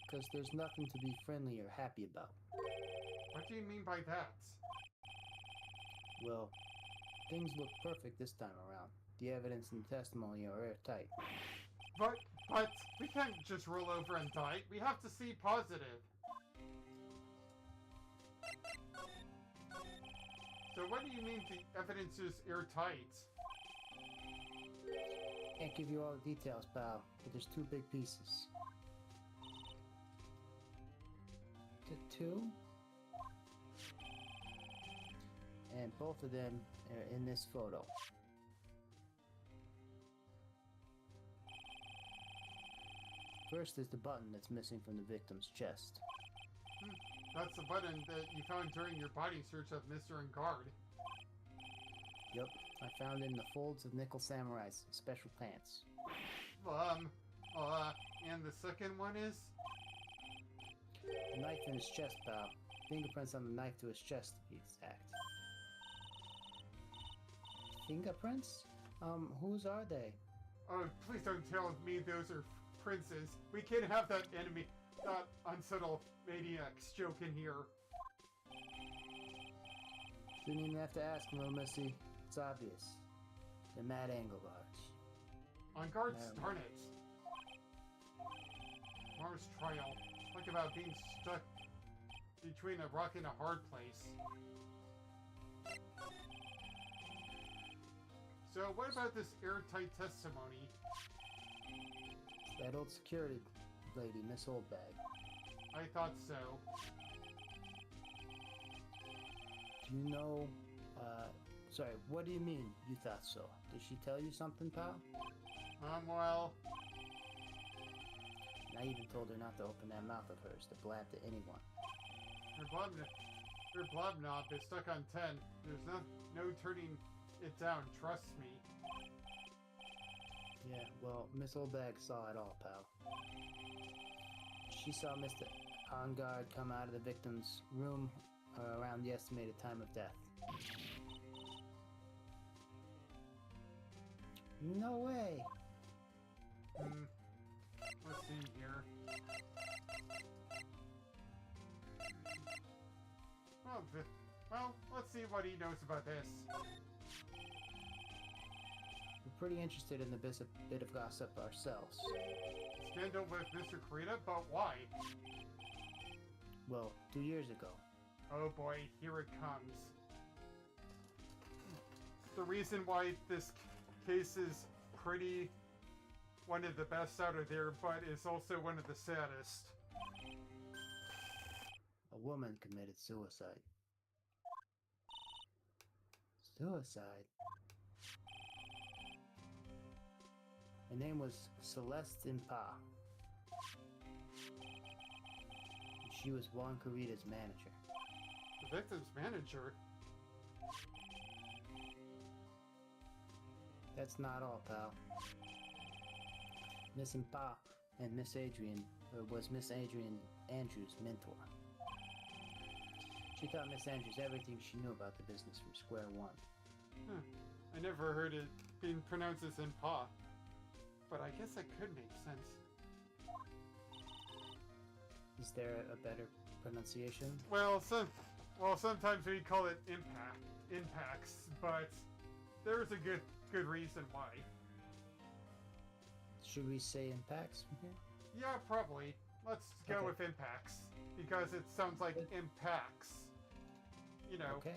Because there's nothing to be friendly or happy about. What do you mean by that? Well, things look perfect this time around. The evidence and testimony are airtight. But we can't just roll over and die. We have to see positive. So what do you mean the evidence is airtight? Can't give you all the details, pal, but there's two big pieces. The two? And both of them are in this photo. First is the button that's missing from the victim's chest. That's the button that you found during your body search of Mr. Ungard. Yep, I found it in the folds of Nickel Samurai's special pants. And the second one is? The knife in his chest, pal. Fingerprints on the knife to his chest, to be exact. Fingerprints? Whose are they? Oh, please don't tell me those are princes. We can't have that unsettled maniacs joke in here. Didn't even have to ask, little missy. It's obvious. They're mad angle guards. On guard, darn it. Mars trial. Talk about being stuck between a rock and a hard place. So what about this airtight testimony? That old security lady, Miss Oldbag. I thought so. Do you know, sorry, what do you mean you thought so? Did she tell you something, pal? Well... I even told her not to open that mouth of hers to blab to anyone. Her blob knob is stuck on 10. There's no turning it down, trust me. Yeah, well, Miss Oldbag saw it all, pal. She saw Mr. Ongard come out of the victim's room around the estimated time of death. No way! Let's see here. Well, let's see what he knows about this. We're pretty interested in the bit of gossip ourselves. Scandal with Mr. Kurita, but why? Well, 2 years ago. Oh boy, here it comes. The reason why this case is pretty one of the best out of there, but is also one of the saddest. A woman committed suicide. Suicide? Her name was Celeste Pa. She was Juan Carita's manager. The victim's manager? That's not all, pal. Miss Impa and Miss Adrian was Miss Adrian Andrews' mentor. She taught Miss Andrews everything she knew about the business from square one. Huh. I never heard it being pronounced as Impa. But I guess that could make sense. Is there a better pronunciation? Well, sometimes we call it impacts, but there's a good reason why. Should we say impacts from here? Yeah, probably. Let's go Okay. with impacts because it sounds like Good. impacts. You know, Okay,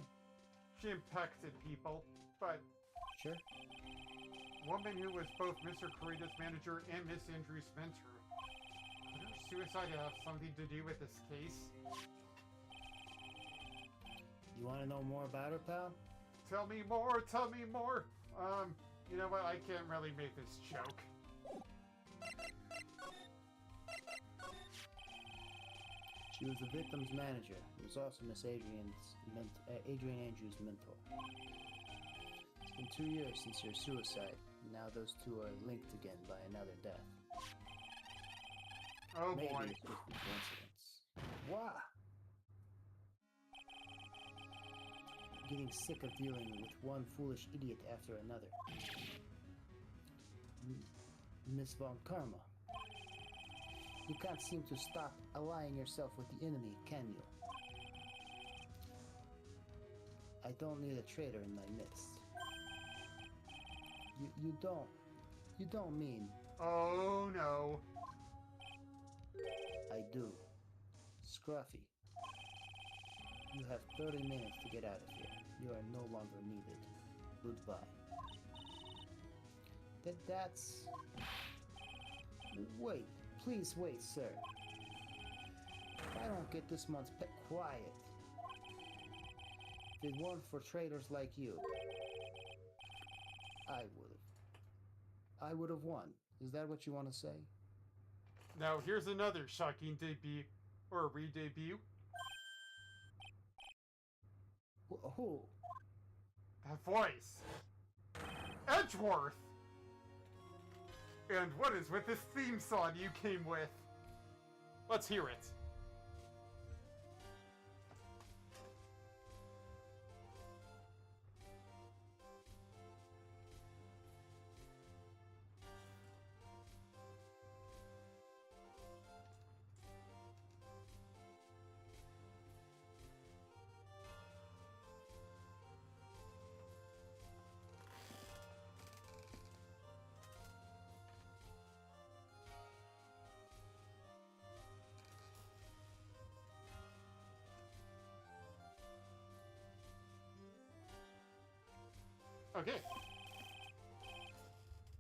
she impacted people, but sure. woman who was both Mr. Carita's manager and Miss Andrews' mentor. Could her suicide have something to do with this case? You want to know more about her, pal? Tell me more, tell me more! You know what, I can't really make this joke. She was the victim's manager. She was also Miss Adrian Andrews' mentor. It's been 2 years since her suicide. Now those two are linked again by another death. Oh Maybe boy. it's just a coincidence. Why? Getting sick of dealing with one foolish idiot after another. Miss Von Karma. You can't seem to stop allying yourself with the enemy, can you? I don't need a traitor in my midst. You don't mean Oh no. I do. Scruffy. You have 30 minutes to get out of here. You are no longer needed. Goodbye. That's... Wait. Please wait, sir. If I don't get this month's pay... Quiet. If it weren't for traitors like you, I would have won. Is that what you want to say? Now here's another shocking debut, or re-debut. Who? That voice! Edgeworth! And what is with this theme song you came with? Let's hear it. Okay.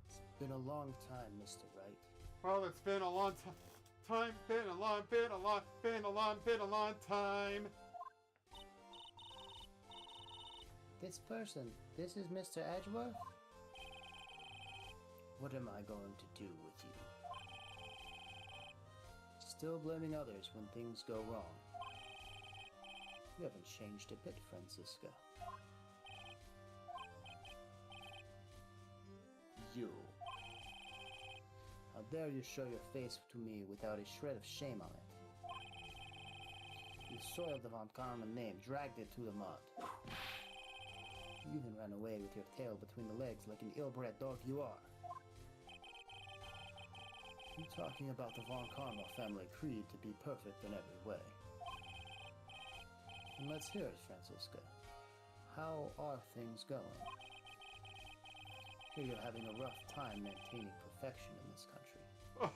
It's been a long time, Mr. Wright. Well, it's been a long time. Been a long time. This person, this is Mr. Edgeworth? What am I going to do with you? Still blaming others when things go wrong. You haven't changed a bit, Francisca. You. How dare you show your face to me without a shred of shame on it? You soiled the Von Karman name, dragged it to the mud. You even ran away with your tail between the legs like an ill-bred dog you are. You talking about the Von Karma family creed to be perfect in every way. And let's hear it, Francisca. How are things going? Here you're having a rough time maintaining perfection in this country.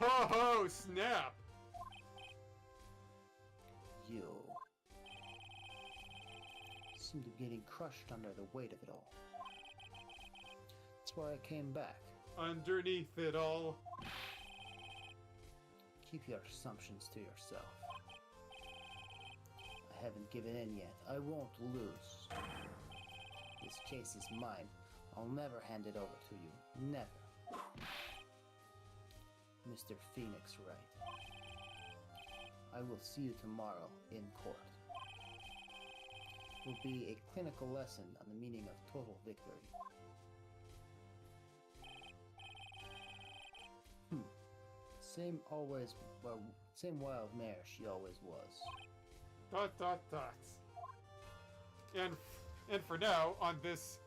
Oh, snap! You seem to be getting crushed under the weight of it all. That's why I came back. Underneath it all. Keep your assumptions to yourself. I haven't given in yet. I won't lose. This case is mine. I'll never hand it over to you. Never. Mr. Phoenix Wright. I will see you tomorrow in court. It will be a clinical lesson on the meaning of total victory. Same wild mare she always was. ... And for now, on this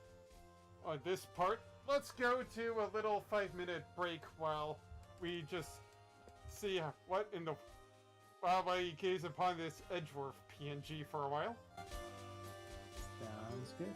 part, let's go to a little 5-minute break while we just see what in the... while we gaze upon this Edgeworth PNG for a while. Sounds good.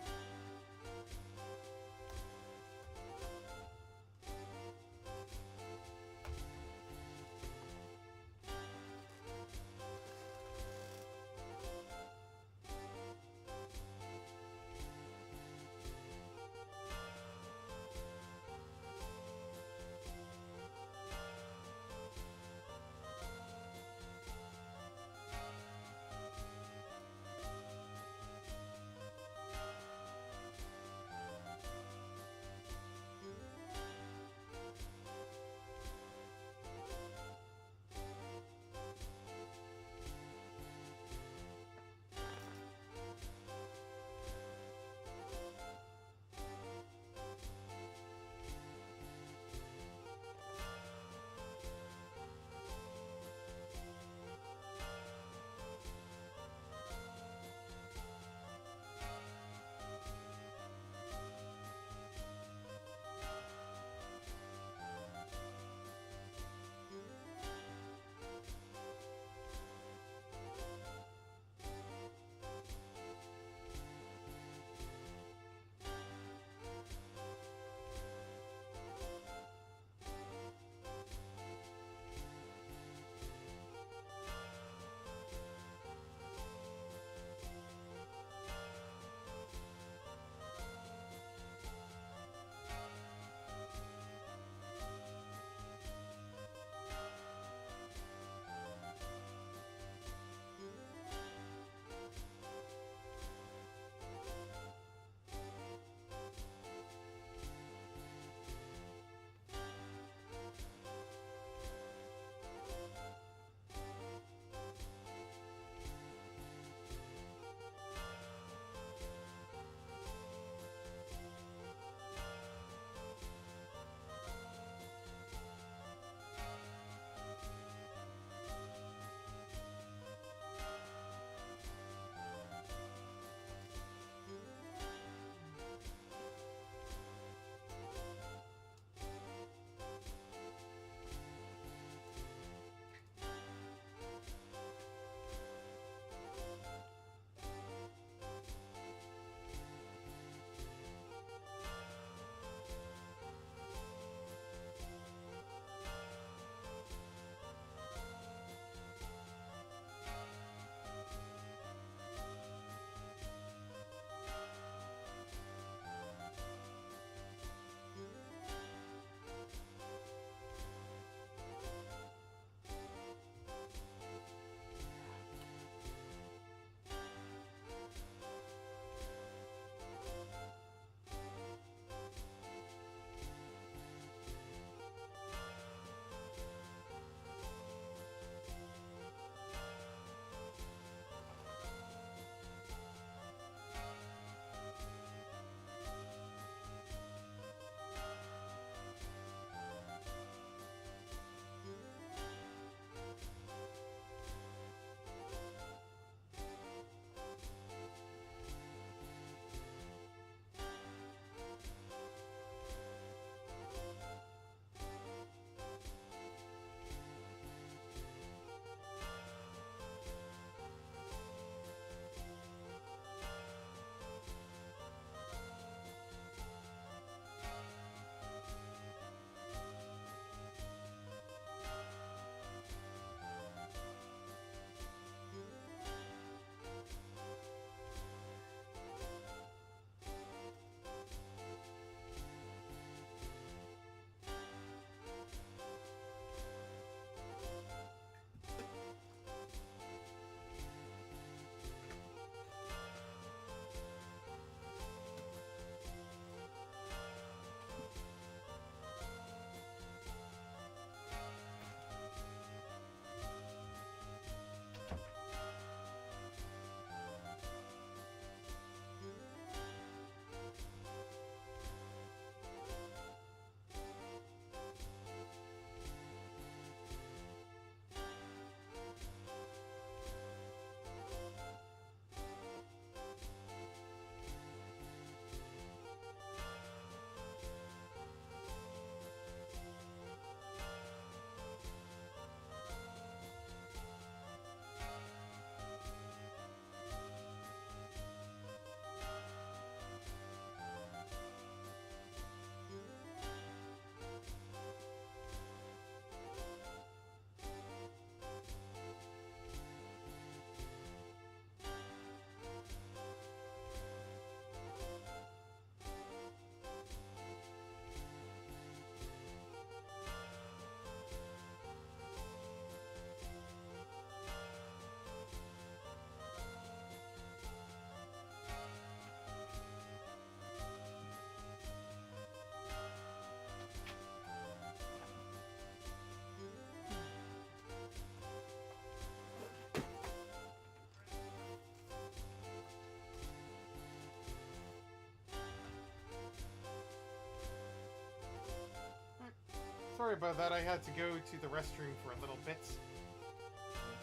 Sorry about that, I had to go to the restroom for a little bit.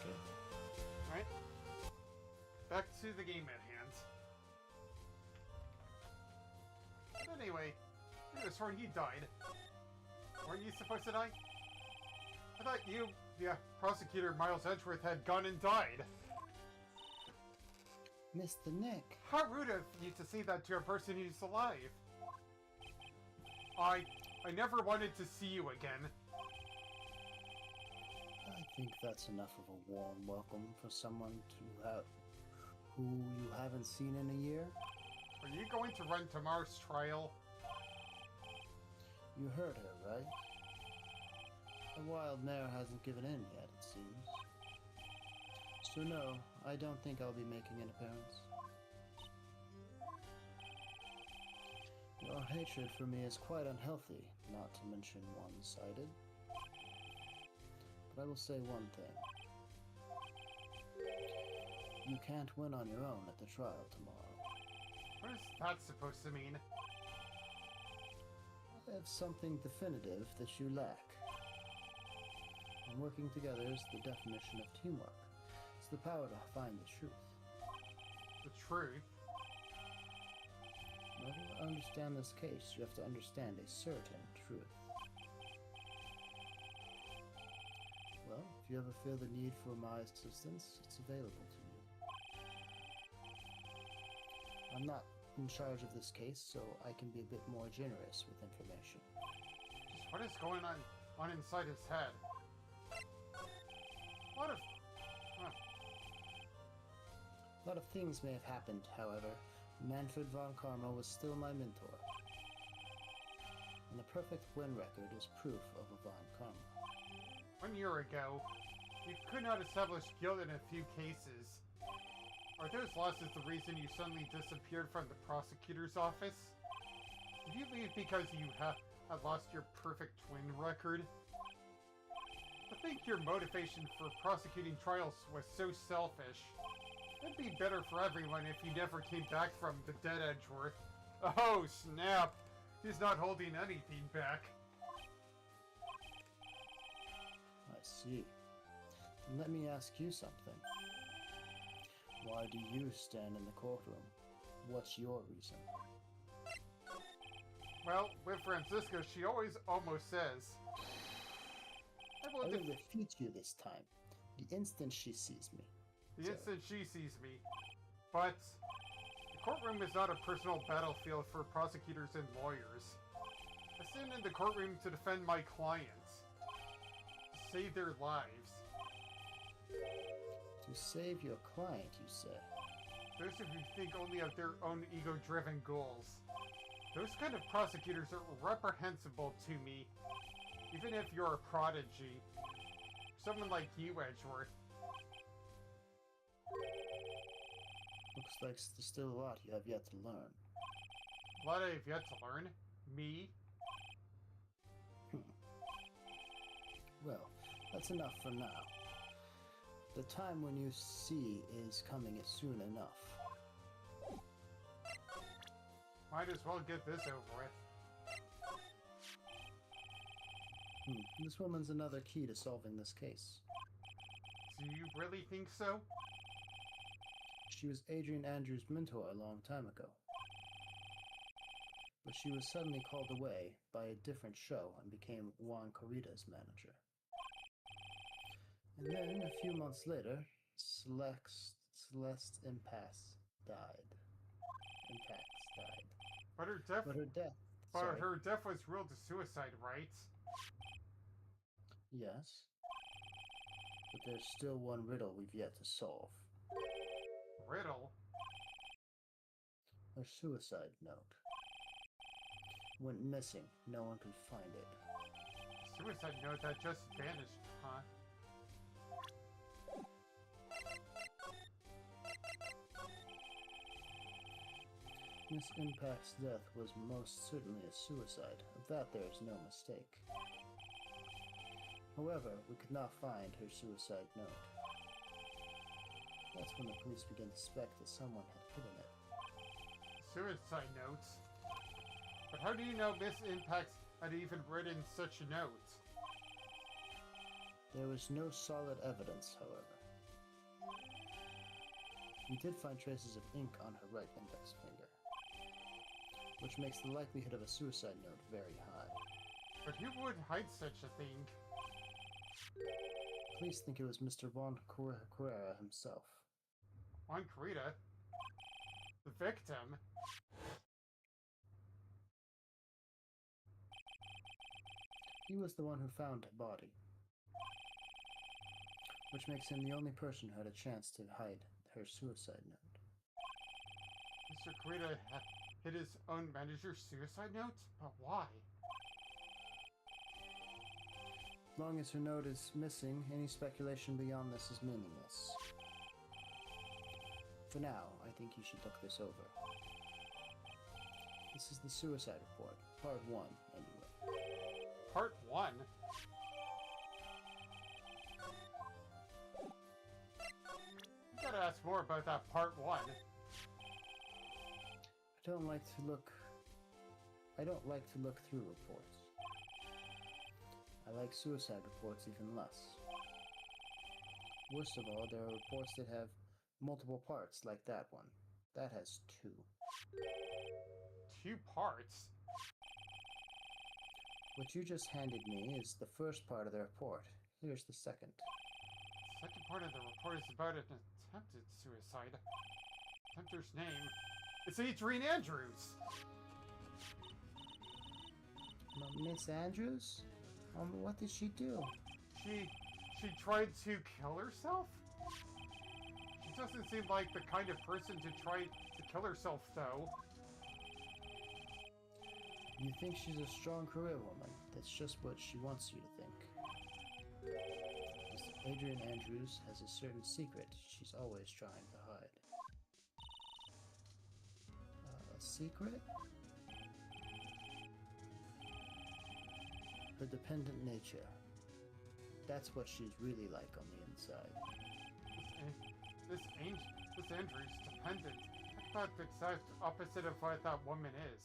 Okay. Alright. Back to the game at hand. But anyway, I could have sworn he died. Weren't you supposed to die? I thought you, the prosecutor Miles Edgeworth, had gone and died. Mr. Nick. How rude of you to say that to a person who's alive. I never wanted to see you again. I think that's enough of a warm welcome for someone who you haven't seen in a year. Are you going to run tomorrow's trial? You heard her, right? The wild mare hasn't given in yet, it seems. So no, I don't think I'll be making an appearance. Your hatred for me is quite unhealthy, not to mention one-sided. But I will say one thing. You can't win on your own at the trial tomorrow. What is that supposed to mean? I have something definitive that you lack. And working together is the definition of teamwork. It's the power to find the truth. The truth? In order to understand this case, you have to understand a certain truth. Well, if you ever feel the need for my assistance, it's available to you. I'm not in charge of this case, so I can be a bit more generous with information. Just what is going on inside his head? What if... Huh. A lot of things may have happened, however. Manfred von Karma was still my mentor. And the perfect win record is proof of a von Karma. 1 year ago, you could not establish guilt in a few cases. Are those losses the reason you suddenly disappeared from the prosecutor's office? Did you leave because you had lost your perfect twin record? I think your motivation for prosecuting trials was so selfish. It'd be better for everyone if you never came back from the dead Edgeworth. Oh, snap! He's not holding anything back. I see. And let me ask you something. Why do you stand in the courtroom? What's your reason? Well, with Francisca, she always almost says, I will defeat you this time, the instant she sees me. The instant she sees me. But the courtroom is not a personal battlefield for prosecutors and lawyers. I stand in the courtroom to defend my clients. To save their lives. To save your client, you say? Those of you who think only of their own ego-driven goals. Those kind of prosecutors are reprehensible to me. Even if you're a prodigy. Someone like you, Edgeworth. Looks like there's still a lot you have yet to learn. A lot I have yet to learn? Me? Well, that's enough for now. The time when you see is coming soon enough. Might as well get this over with. This woman's another key to solving this case. Do you really think so? She was Adrian Andrews' mentor a long time ago. But she was suddenly called away by a different show and became Juan Corrida's manager. And then, a few months later, Celeste Impax died. But her death... Sorry. her death was ruled a suicide, right? Yes. But there's still one riddle we've yet to solve. Riddle? Her suicide note. Went missing. No one could find it. Suicide note that just vanished, huh? Miss Impact's death was most certainly a suicide. Of that there is no mistake. However, we could not find her suicide note. That's when the police began to suspect that someone had hidden it. Suicide notes? But how do you know Miss Impact had even written such a note? There was no solid evidence, however. We did find traces of ink on her right index finger, which makes the likelihood of a suicide note very high. But who would hide such a thing? Police think it was Mr. Von Carrera himself. Juan Carita? The victim? He was the one who found the body, which makes him the only person who had a chance to hide her suicide note. Mr. Carita hid his own manager's suicide note? But why? As long as her note is missing, any speculation beyond this is meaningless. For now, I think you should look this over. This is the suicide report, part 1, anyway. Part 1? You gotta ask more about that part 1. I don't like to look through reports. I like suicide reports even less. Worst of all, there are reports that have multiple parts, like that one. That has 2. 2 parts? What you just handed me is the first part of the report. Here's the second. The second part of the report is about an attempted suicide. Attempter's name. It's Adrian Andrews! Miss Andrews? What did she do? She tried to kill herself? She doesn't seem like the kind of person to try to kill herself, though. You think she's a strong career woman. That's just what she wants you to think. Mr. Adrian Andrews has a certain secret she's always trying to hide. A secret? Her dependent nature. That's what she's really like on the inside. This Andrews dependent. I thought the exact opposite of what that woman is.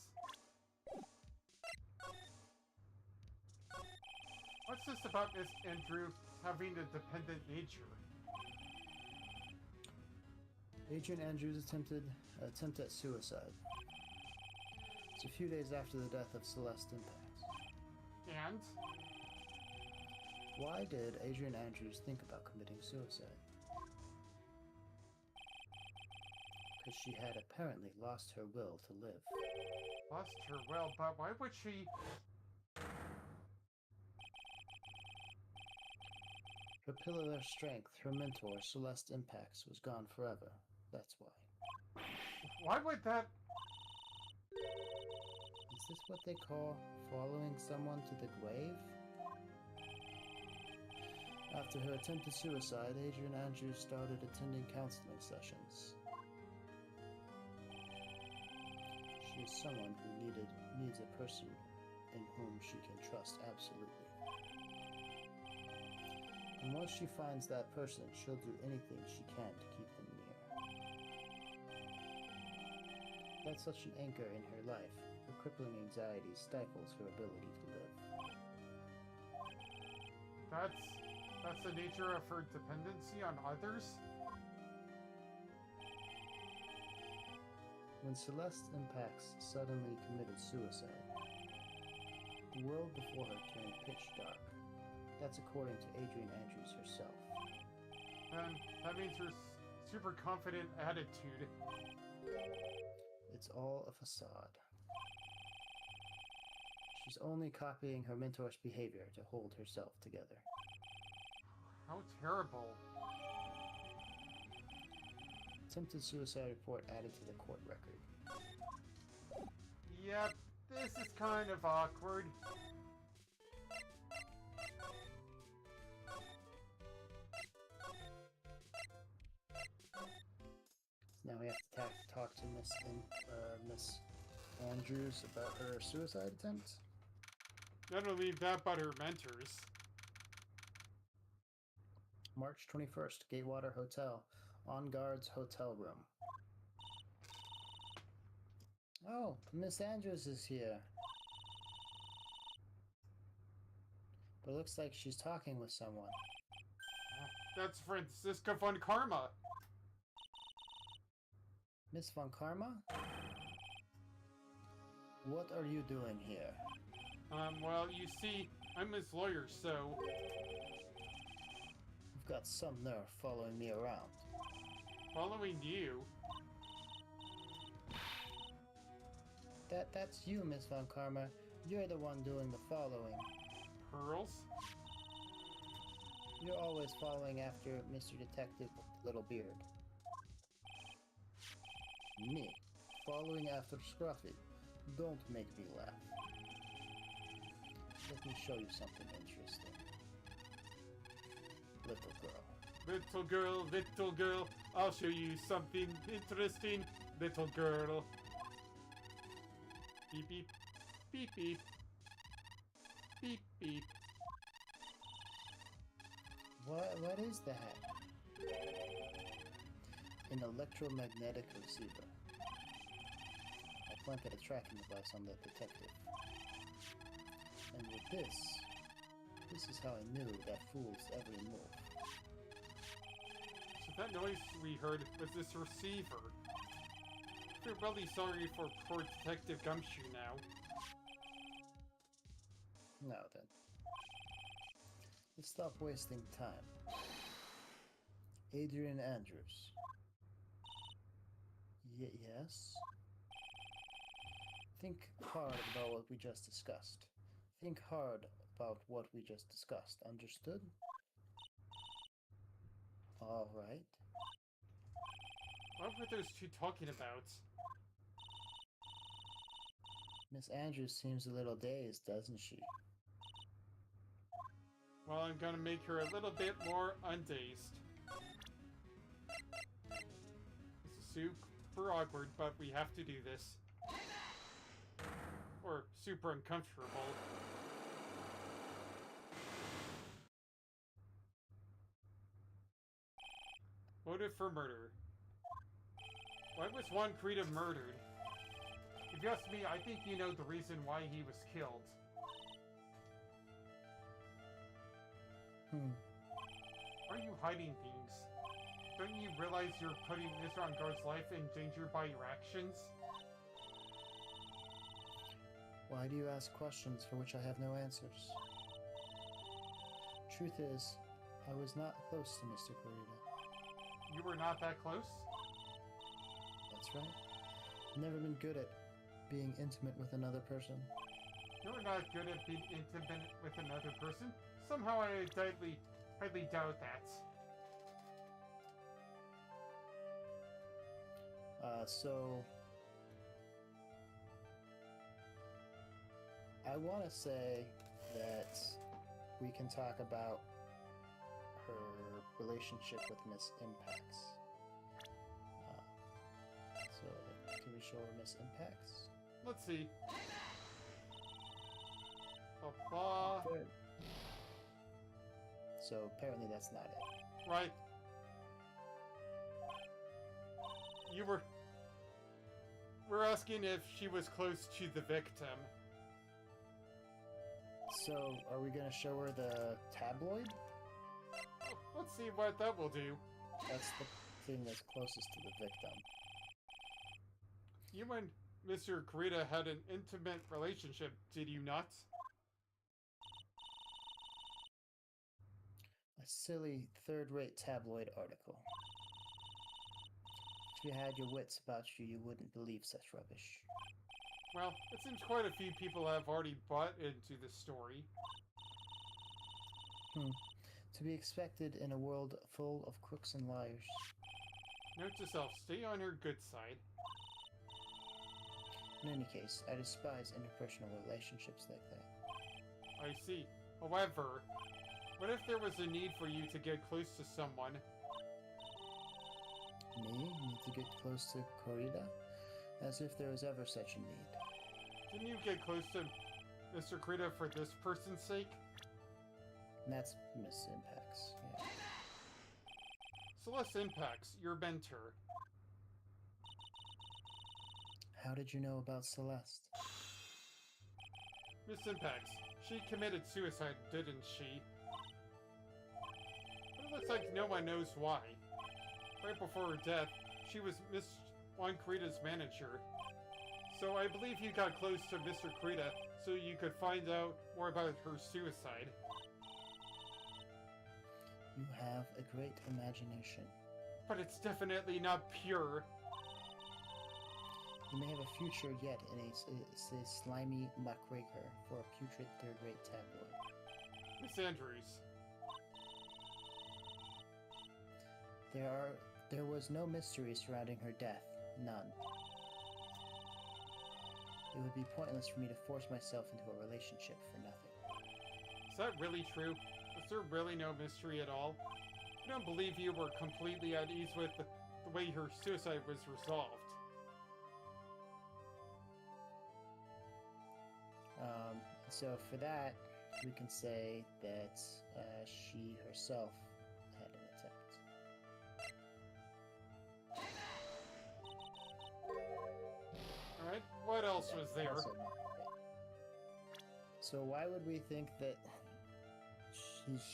What's this about Miss Andrew having a dependent nature? Adrian Andrews' attempt at suicide. It's a few days after the death of Celeste Impact. And? Why did Adrian Andrews think about committing suicide? Because she had apparently lost her will to live. Lost her will, but why would she... Her pillar of strength, her mentor, Celeste Impacts, was gone forever. That's why. Why would that... Is this what they call following someone to the grave? After her attempted suicide, Adrian Andrews started attending counseling sessions. She is someone who needs a person in whom she can trust absolutely. And once she finds that person, she'll do anything she can to keep them near. That's such an anchor in her life. Her crippling anxiety stifles her ability to live. That's the nature of her dependency on others? When Celeste Impacts suddenly committed suicide, the world before her turned pitch dark. That's according to Adrian Andrews herself. And that means her super confident attitude. It's all a facade. She's only copying her mentor's behavior to hold herself together. How terrible. Attempted suicide report added to the court record. Yep, this is kind of awkward. Now we have to talk to Miss Andrews about her suicide attempt. Not to leave that but her mentors. March 21st, Gatewater Hotel. On guard's hotel room. Oh, Miss Andrews is here. But looks like she's talking with someone. That's Francisca von Karma. Miss Von Karma? What are you doing here? Well, you see, I'm his lawyer, so... You've got some nerve following me around. Following you? That's you, Miss Von Karma. You're the one doing the following. Pearls? You're always following after Mr. Detective with the little beard. Me, following after Scruffy. Don't make me laugh. Let me show you something interesting. Little girl, I'll show you something interesting, little girl. Beep beep, beep beep, beep beep. What is that? An electromagnetic receiver. I planted a tracking device on the detective. And with this is how I knew that fool's every move. So that noise we heard was this receiver. I feel really sorry for poor Detective Gumshoe now. Now then. Let's stop wasting time. Adrian Andrews. Yes? Think hard about what we just discussed. Think hard about what we just discussed. Understood? Alright. What were those two talking about? Miss Andrews seems a little dazed, doesn't she? Well, I'm gonna make her a little bit more undazed. This is super awkward, but we have to do this. Or super uncomfortable. Motive for murder. Why was Juan Creta murdered? If you ask me, I think you know the reason why he was killed. Are you hiding things? Don't you realize you're putting Mr. Engar's life in danger by your actions? Why do you ask questions for which I have no answers? Truth is, I was not close to Mr. Corita. You were not that close? That's right. Never been good at being intimate with another person. You're not good at being intimate with another person? Somehow I highly doubt that. So... I want to say that we can talk about her relationship with Miss Impacts. So, can we show her Miss Impacts? Let's see. Ba-ba. Good. So, apparently that's not it. Right. We're asking if she was close to the victim. So, are we gonna show her the tabloid? Let's see what that will do. That's the thing that's closest to the victim. You and Mr. Corita had an intimate relationship, did you not? A silly, third-rate tabloid article. If you had your wits about you, you wouldn't believe such rubbish. Well, it seems quite a few people have already bought into this story. To be expected in a world full of crooks and liars. Note to self, stay on her good side. In any case, I despise interpersonal relationships like that. I see. However, what if there was a need for you to get close to someone? Me? Need to get close to Corrida? As if there was ever such a need. Didn't you get close to Mr. Corrida for this person's sake? And that's Miss Impacts, yeah. Celeste Impacts, your mentor. How did you know about Celeste? Miss Impacts, she committed suicide, didn't she? It looks like no one knows why. Right before her death, she was Miss Juan Kurita's manager. So I believe you got close to Mr. Kurita so you could find out more about her suicide. You have a great imagination. But it's definitely not pure. You may have a future yet in a slimy muckraker for a putrid third-rate tabloid. Miss Andrews. There was no mystery surrounding her death. None. It would be pointless for me to force myself into a relationship for nothing. Is that really true? Was there really no mystery at all? I don't believe you were completely at ease with the way her suicide was resolved. So for that, we can say that she herself had an attempt. Alright, what else was there? So why would we think that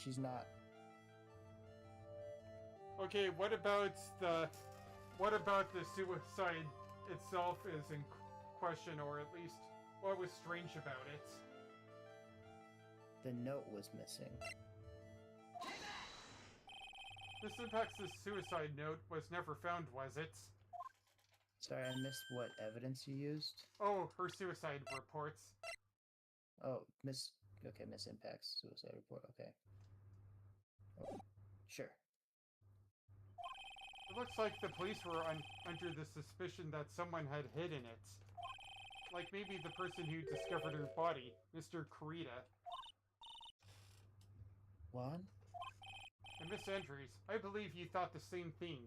she's not? Okay, what about the suicide itself is in question, or at least what was strange about it? The note was missing. Miss Impact's suicide note was never found, was it? Sorry, I missed what evidence you used. Oh, her suicide reports. Oh, Miss Impact's suicide report. Okay. Oh, sure. It looks like the police were under the suspicion that someone had hidden it. Like maybe the person who discovered her body, Mr. Kurita. Juan? And Miss Andrews, I believe you thought the same thing.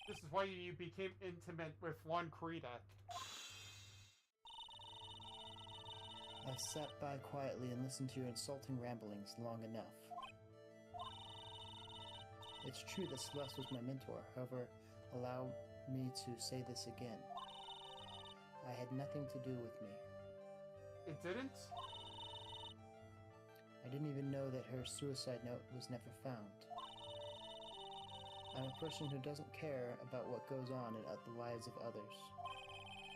This is why you became intimate with Juan Kurita. I sat by quietly and listened to your insulting ramblings long enough. It's true that Celeste was my mentor, however, allow me to say this again. I had nothing to do with me. It didn't? I didn't even know that her suicide note was never found. I'm a person who doesn't care about what goes on in the lives of others.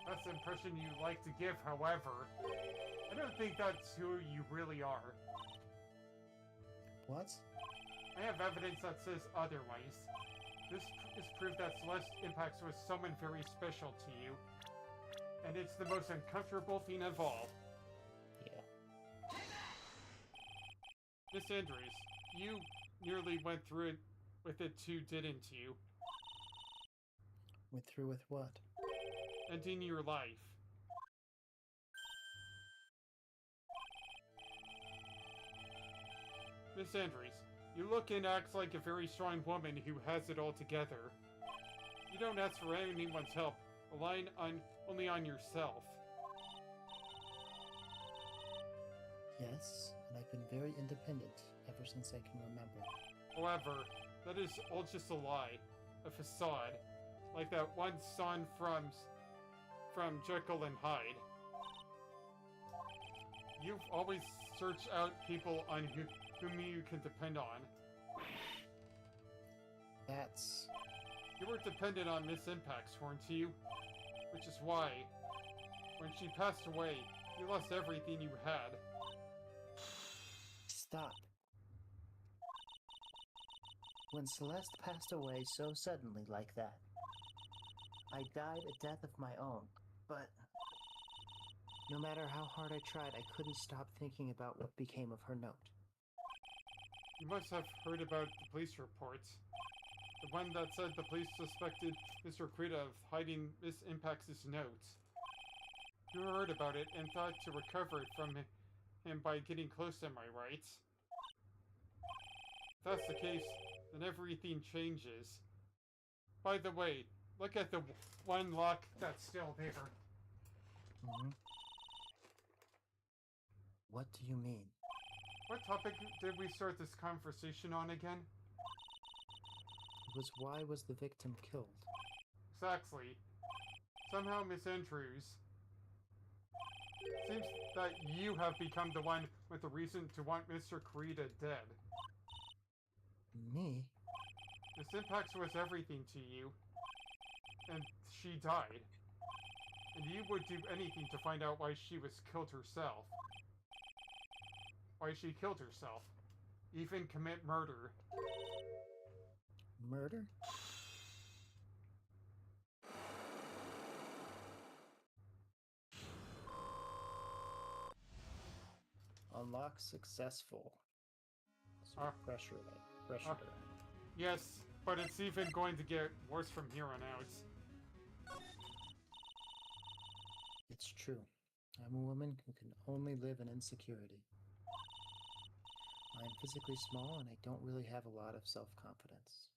That's the impression you like to give, however. I don't think that's who you really are. What? I have evidence that says otherwise. This is proof that Celeste Impacts was someone very special to you. And it's the most uncomfortable thing of all. Yeah. Miss Andrews, you nearly went through it with it too, didn't you? Went through with what? Ending your life. Miss Andrews, you look and act like a very strong woman who has it all together. You don't ask for anyone's help, relying only on yourself. Yes, and I've been very independent ever since I can remember. However, that is all just a lie, a facade, like that one song from Jekyll and Hyde. You've always searched out people on whom you can depend on. That's... You were dependent on Miss Impacts, weren't you? Which is why, when she passed away, you lost everything you had. Stop. When Celeste passed away so suddenly like that, I died a death of my own, but no matter how hard I tried, I couldn't stop thinking about what became of her note. You must have heard about the police reports. The one that said the police suspected Mr. Kurita of hiding Miss Impacts' notes. You heard about it and thought to recover it from him by getting close to him, am I right? If that's the case, then everything changes. By the way, look at the one lock that's still there. Mm-hmm. What do you mean? What topic did we start this conversation on again? It was why was the victim killed? Exactly. Somehow, Miss Andrews, seems that you have become the one with the reason to want Mr. Kurita dead. Me? Miss Impax was everything to you. And she died. And you would do anything to find out why she was killed herself. Why she killed herself. Even commit murder. Murder? Unlock successful. Pressure light. Pressure light. Yes, but it's even going to get worse from here on out. It's true. I'm a woman who can only live in insecurity. I'm physically small and I don't really have a lot of self-confidence.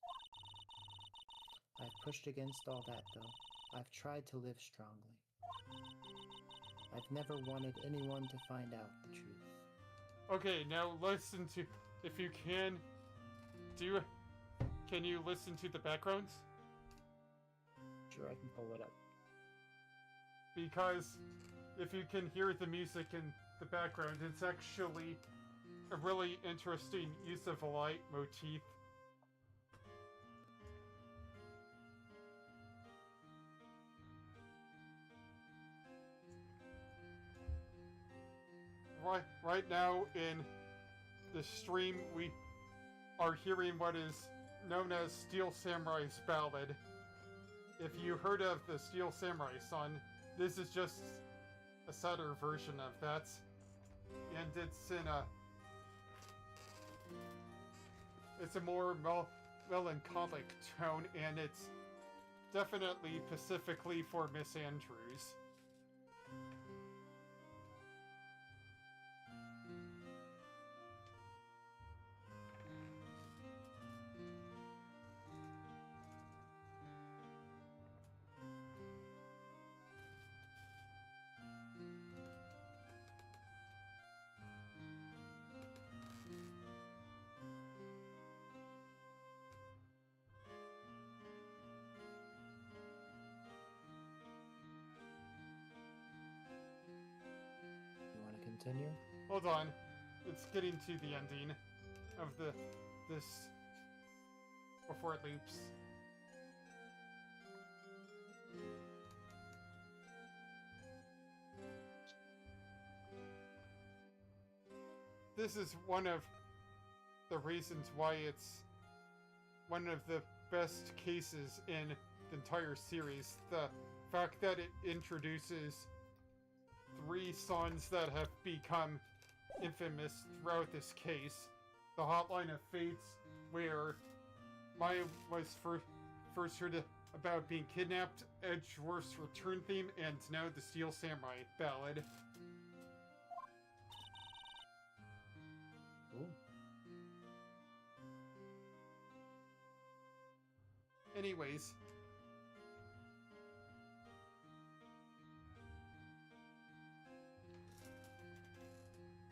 I've pushed against all that though. I've tried to live strongly. I've never wanted anyone to find out the truth. Okay, now listen to... If you can... Can you listen to the backgrounds? Sure, I can pull it up. Because if you can hear the music in the background, it's actually a really interesting use of a leitmotif. Right now in the stream, we are hearing what is known as Steel Samurai's Ballad. If you heard of the Steel Samurai song, this is just a sadder version of that. And it's in a... It's a more melancholic tone, and it's definitely specifically for Miss Andrews. Continue? Hold on. It's getting to the ending of this before it loops. This is one of the reasons why it's one of the best cases in the entire series. The fact that it introduces 3 songs that have become infamous throughout this case. The Hotline of Fates, where Maya was first heard about being kidnapped, Edgeworth's Return theme, and now the Steel Samurai Ballad. Ooh. Anyways,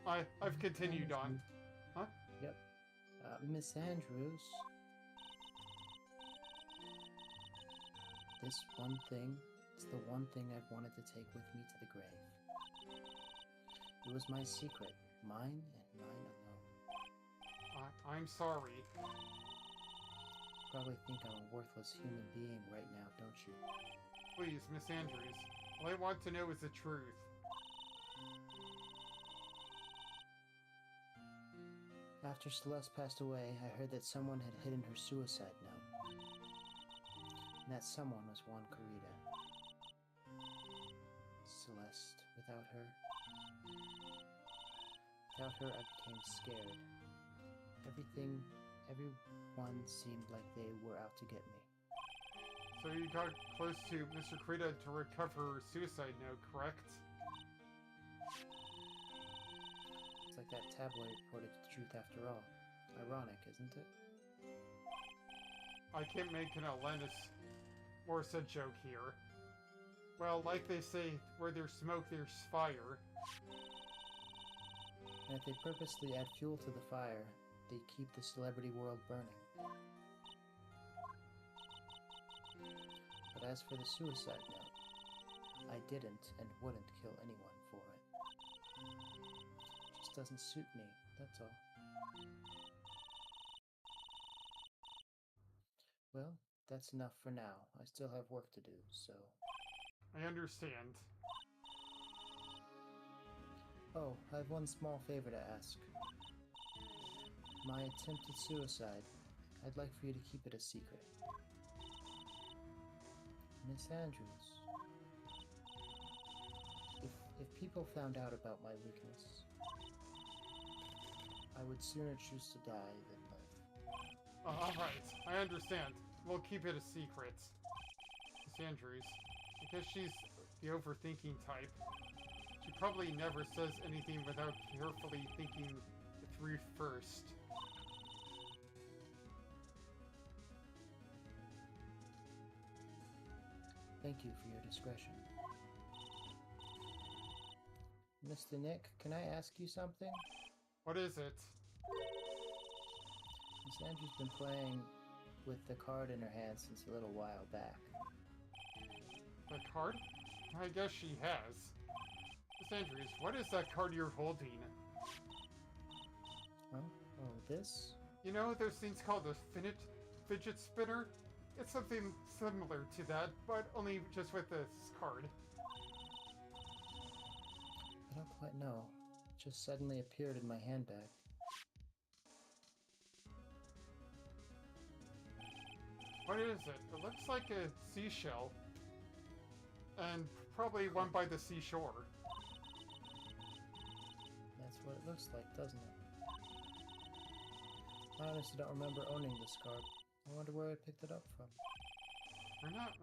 I've continued on. Huh? Yep. Miss Andrews. This one thing is the one thing I've wanted to take with me to the grave. It was my secret, mine and mine alone. I'm sorry. Probably think I'm a worthless human being right now, don't you? Please, Miss Andrews. All I want to know is the truth. After Celeste passed away, I heard that someone had hidden her suicide note. And that someone was Juan Corrida. Celeste, without her... Without her, I became scared. Everyone seemed like they were out to get me. So you got close to Mr. Corrida to recover her suicide note, correct? It's like that tabloid reported the truth after all. Ironic, isn't it? I can't make an Alanis Morissette joke here. Well, like they say, where there's smoke, there's fire. And if they purposely add fuel to the fire, they keep the celebrity world burning. But as for the suicide note, I didn't and wouldn't kill anyone for it. It just doesn't suit me, that's all. Well, that's enough for now. I still have work to do, so... I understand. Oh, I have one small favor to ask. My attempted suicide. I'd like for you to keep it a secret. Miss Andrews. If people found out about my weakness, I would sooner choose to die than live. Alright, I understand. We'll keep it a secret. Miss Andrews. Because she's the overthinking type. She probably never says anything without carefully thinking it through first. Thank you for your discretion. Mr. Nick, can I ask you something? What is it? Miss Andrews been playing with the card in her hand since a little while back. The card? I guess she has. Miss Andrews, what is that card you're holding? Huh? Oh, this? You know those things called a fidget spinner? It's something similar to that, but only just with this card. I don't quite know. It just suddenly appeared in my handbag. What is it? It looks like a seashell. And probably one by the seashore. That's what it looks like, doesn't it? I honestly don't remember owning this card. I wonder where I picked it up from. You're not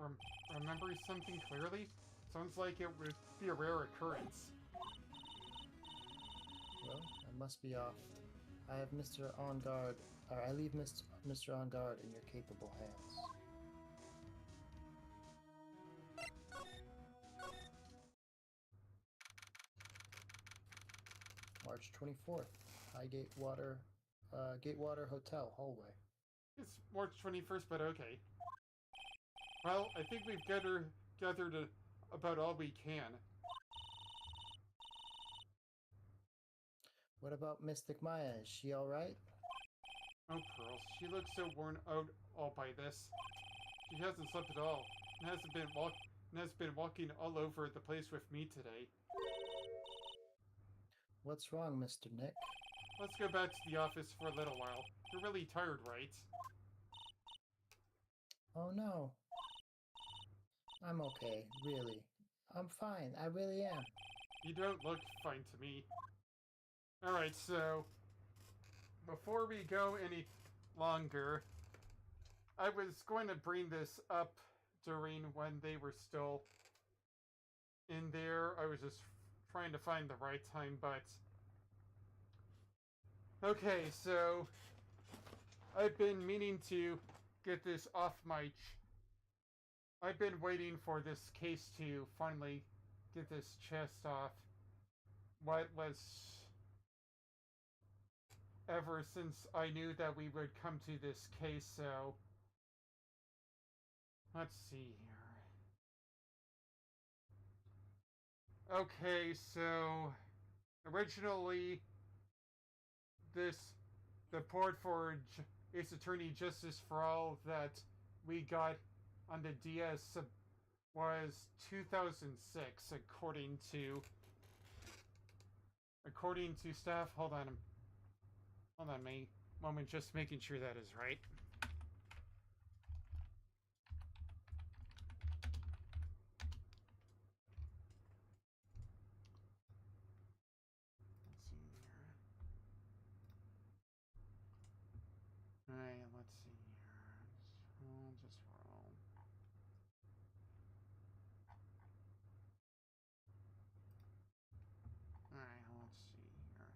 remembering something clearly? Sounds like it would be a rare occurrence. Well, I must be off. I have Mr. On Guard, or I leave Mr. On Guard in your capable hands. March 24th, Gatewater Hotel hallway. It's March 21st, but okay. Well, I think we've gathered about all we can. What about Mystic Maya? Is she alright? Oh, Pearls, she looks so worn out all by this. She hasn't slept at all, and has been walking all over the place with me today. What's wrong, Mr. Nick? Let's go back to the office for a little while. You're really tired, right? Oh no. I'm okay, really. I'm fine, I really am. You don't look fine to me. Alright, so... before we go any longer, I was going to bring this up during when they were still in there. I was just trying to find the right time, but... okay, so... I've been meaning to get this off my... I've been waiting for this case to finally get this chest off. What was... ever since I knew that we would come to this case, so... let's see here. Okay, so... originally... the report for Ace Attorney Justice for All that we got on the DS was 2006, according to staff. Hold on a moment, just making sure that is right. Let's see here. Alright, let's see here. Just roll. Alright, let's see here.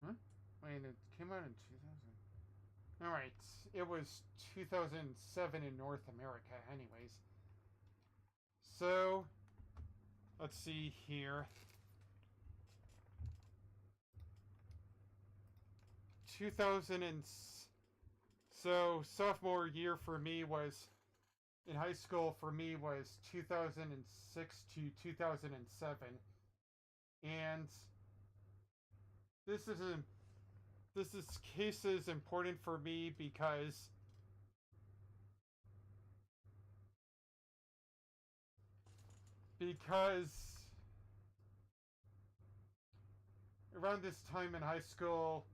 Huh? Wait, it came out in 2000. Alright, it was 2007 in North America, anyways. So, let's see here. so sophomore year for me was in high school for me was 2006 to 2007, and this is this case is important for me because around this time in high school,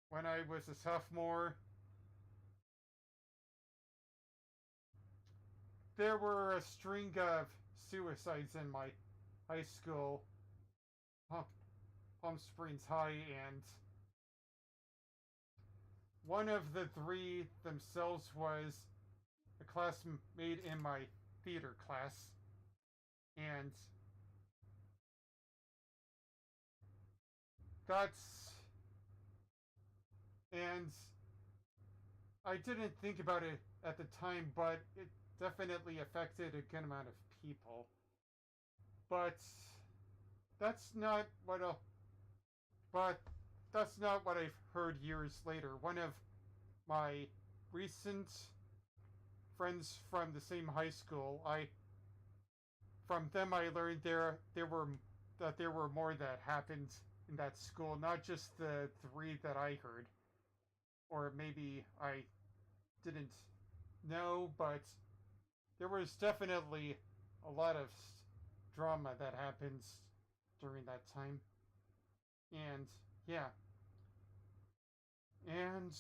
when I was a sophomore, there were a string of suicides in my high school, Palm Springs High, and one of the three themselves was a classmate in my theater class. And and I didn't think about it at the time, but it definitely affected a good amount of people. But that's not what I've heard years later. One of my recent friends from the same high school, from them I learned there were more that happened in that school, not just the three that I heard. Or maybe I didn't know, but there was definitely a lot of drama that happens during that time. And yeah. And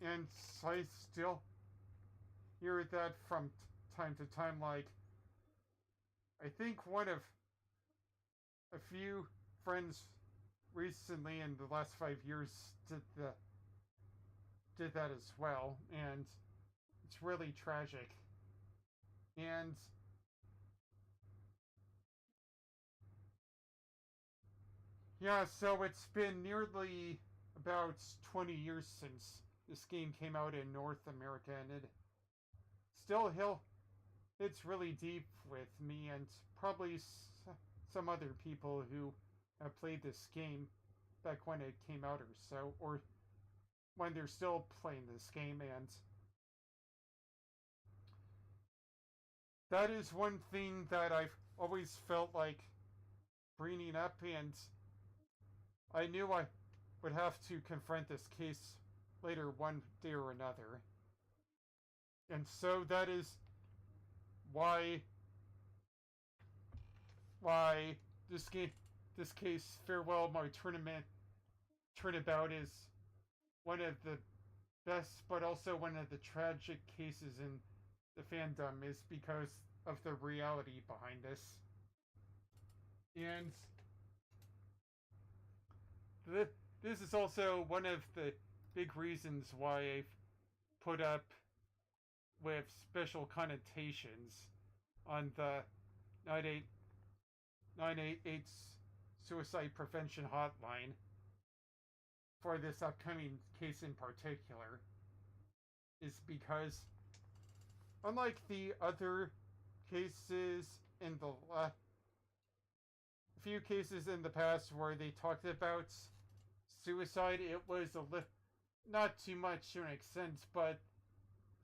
and I still hear that from time to time. Like, I think one of a few friends recently in the last 5 years did that as well, and it's really tragic. And yeah, so it's been nearly about 20 years since this game came out in North America, and it still it's really deep with me and probably some other people who have played this game back when it came out or so, or when they're still playing this game. And that is one thing that I've always felt like bringing up, and I knew I would have to confront this case later one day or another. And so that is why this case, Farewell My Turnabout, is one of the best, but also one of the tragic cases in the fandom, is because of the reality behind this. And this is also one of the big reasons why I've put up with special connotations on the 988 Suicide Prevention Hotline for this upcoming case in particular, is because unlike the other cases in the few cases in the past where they talked about suicide, it was not too much to an extent, but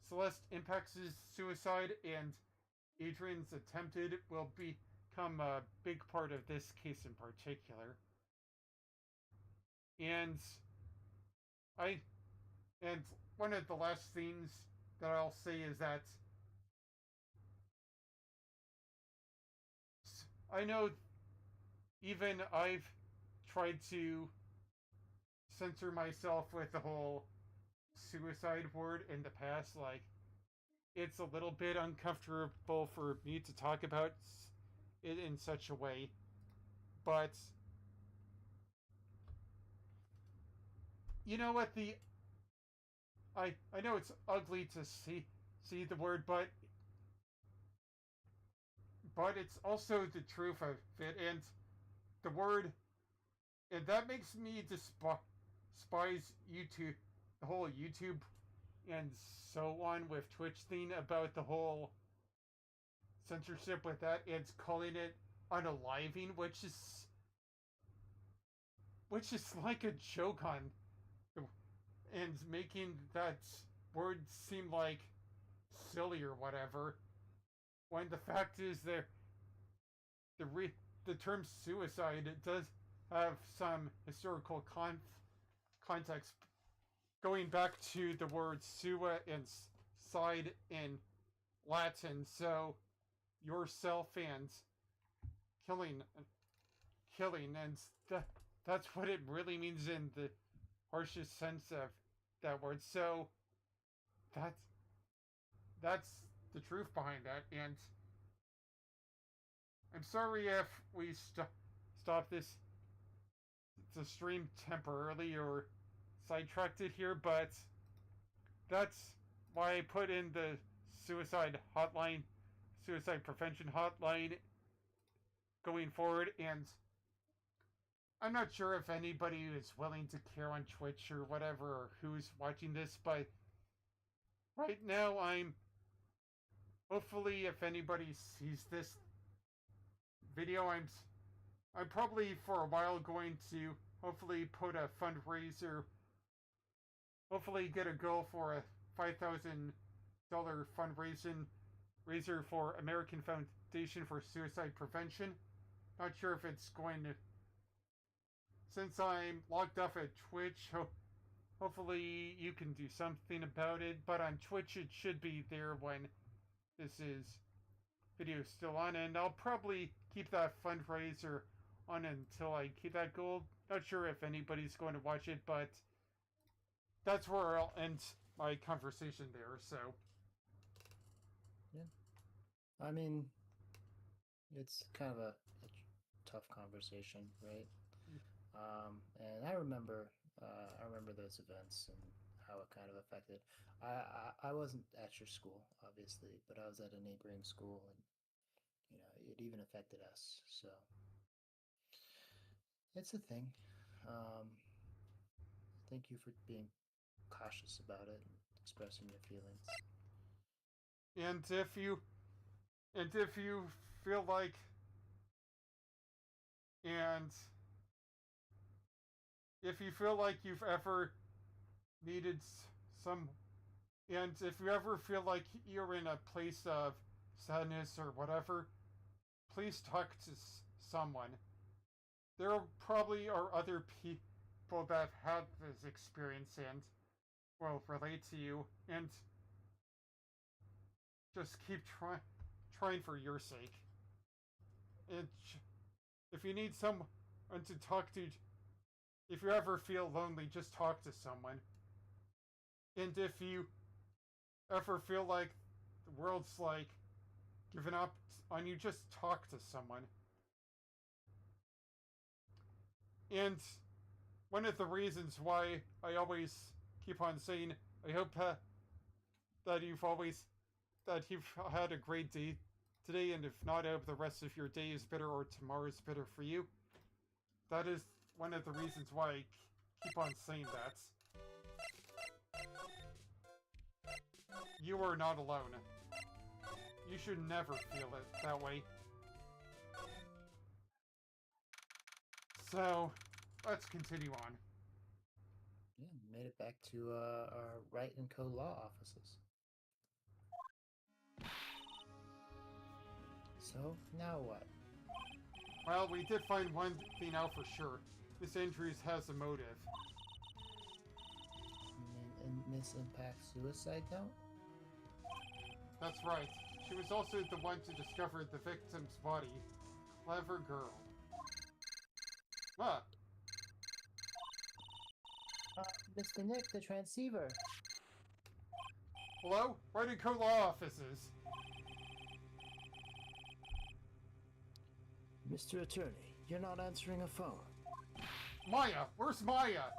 Celeste Impacts' suicide and Adrian's attempted will become a big part of this case in particular. And one of the last things that I'll say is that I know even I've tried to censor myself with the whole suicide word in the past. Like, it's a little bit uncomfortable for me to talk about it in such a way, but you know what, I know it's ugly to see the word, but it's also the truth of it, and the word, and that makes me despise YouTube, the whole YouTube and so on with Twitch thing about the whole censorship with that, and calling it unaliving, which is like a joke on, and making that word seem like silly or whatever, when the fact is the term suicide, it does have some historical context, going back to the word sua and side in Latin. So yourself and killing, and that's what it really means in the harshest sense of that word. So that's that's the truth behind that, and I'm sorry if we stop this the stream temporarily or sidetracked it here, but that's why I put in the suicide hotline, suicide prevention hotline going forward, and I'm not sure if anybody is willing to care on Twitch or whatever, or who's watching this, but right now hopefully if anybody sees this video, I'm probably for a while going to hopefully put a fundraiser, hopefully get a goal for a $5,000 fundraiser for American Foundation for Suicide Prevention. Not sure if it's going to, since I'm logged off at Twitch, hopefully you can do something about it, but on Twitch it should be there when this video is still on, and I'll probably keep that fundraiser on until I keep that goal. Not sure if anybody's going to watch it, but that's where I'll end my conversation there, so. Yeah. I mean, it's kind of a tough conversation, right? And I remember those events and how it kind of affected. I wasn't at your school, obviously, but I was at a neighboring school, and it even affected us. So it's a thing. Thank you for being cautious about it and expressing your feelings. And if you feel like, and if you feel like you've ever needed some, and if you ever feel like you're in a place of sadness or whatever, please talk to someone. There probably are other people that have this experience and will relate to you, and just keep trying for your sake. And if you need someone to talk to, if you ever feel lonely, just talk to someone. And if you ever feel like the world's like giving up on you, just talk to someone. And one of the reasons why I always keep on saying, I hope that you've had a great day today, and if not, I hope the rest of your day is better or tomorrow is better for you. That is one of the reasons why I keep on saying that. You are not alone. You should never feel it that way. So, let's continue on. Yeah, made it back to our Wright & Co. law offices. So, now what? Well, we did find one thing out for sure. Miss Andrews has a motive. And Miss Impact suicide note? That's right. She was also the one to discover the victim's body. Clever girl. What? Mr. Nick, the transceiver. Hello? Wright & Co. law offices. Mr. Attorney, you're not answering a phone. Maya! Where's Maya?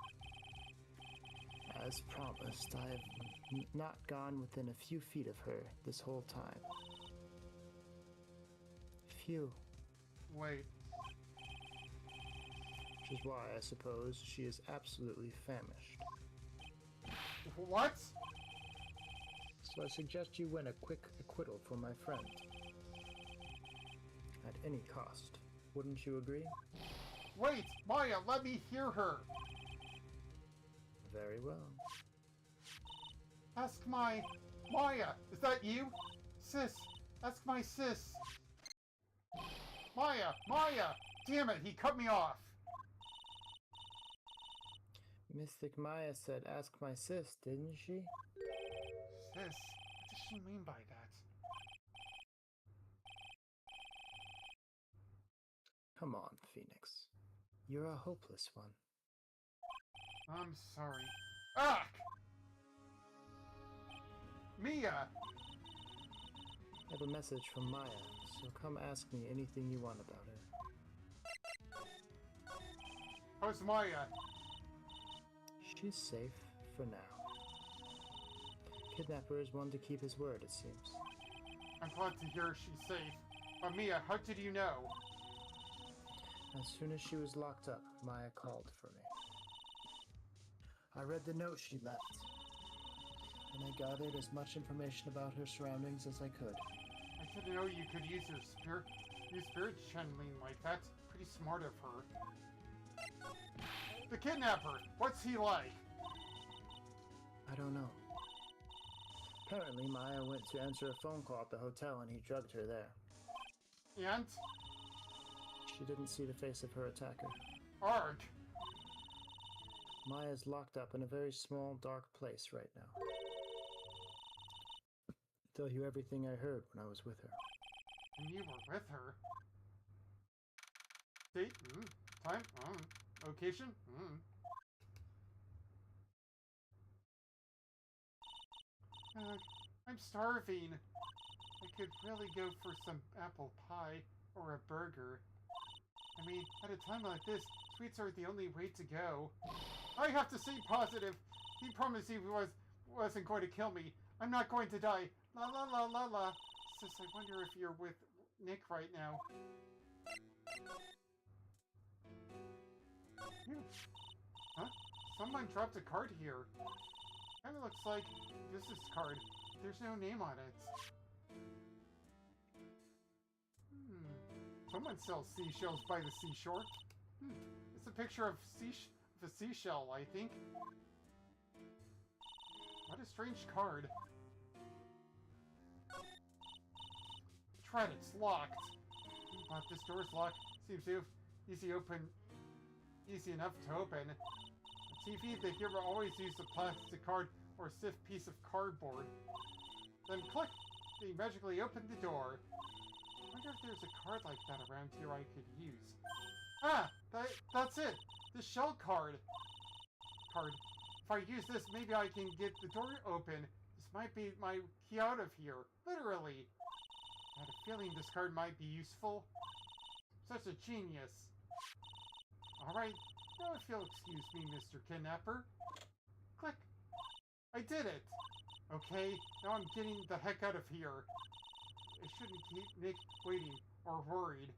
As promised, I have not gone within a few feet of her this whole time. Few. Wait. Which is why, I suppose, she is absolutely famished. What? So I suggest you win a quick acquittal for my friend. At any cost. Wouldn't you agree? Wait! Maya, let me hear her! Very well. Ask my... Maya! Is that you? Sis! Ask my sis! Maya! Maya! Damn it, he cut me off! Mystic Maya said, ask my sis, didn't she? Sis, what does she mean by that? Come on, Phoenix. You're a hopeless one. I'm sorry. Ah! Mia! I have a message from Maya, so come ask me anything you want about her. How's Maya? She's safe for now. Kidnapper is one to keep his word, it seems. I'm glad to hear she's safe. But Mia, how did you know? As soon as she was locked up, Maya called for me. I read the note she left, and I gathered as much information about her surroundings as I could. I didn't know you could use spirit channeling like that. Pretty smart of her. The kidnapper! What's he like? I don't know. Apparently, Maya went to answer a phone call at the hotel and he drugged her there. And? She didn't see the face of her attacker. Arg! Maya's locked up in a very small, dark place right now. I'll tell you everything I heard when I was with her. And you were with her? Date? Time? Location? I'm starving. I could really go for some apple pie or a burger. I mean, at a time like this, sweets are the only way to go. I have to stay positive. He promised he wasn't going to kill me. I'm not going to die. La la la la la. Sis, I wonder if you're with Nick right now. Huh? Someone dropped a card here. Kinda looks like a business card. There's no name on it. Someone sells seashells by the seashore. It's a picture of a seashell, I think. What a strange card. Tried it's locked. But this door's locked. Seems easy enough to open. The TV, the hero always used a plastic card or stiff piece of cardboard. Then click! They magically opened the door. I wonder if there's a card like that around here I could use. Ah! That's it! The shell card! If I use this, maybe I can get the door open. This might be my key out of here. Literally! I had a feeling this card might be useful. Such a genius. Alright, now if you'll excuse me, Mr. Kidnapper. Click. I did it! Okay, now I'm getting the heck out of here. I shouldn't keep Nick waiting or worried.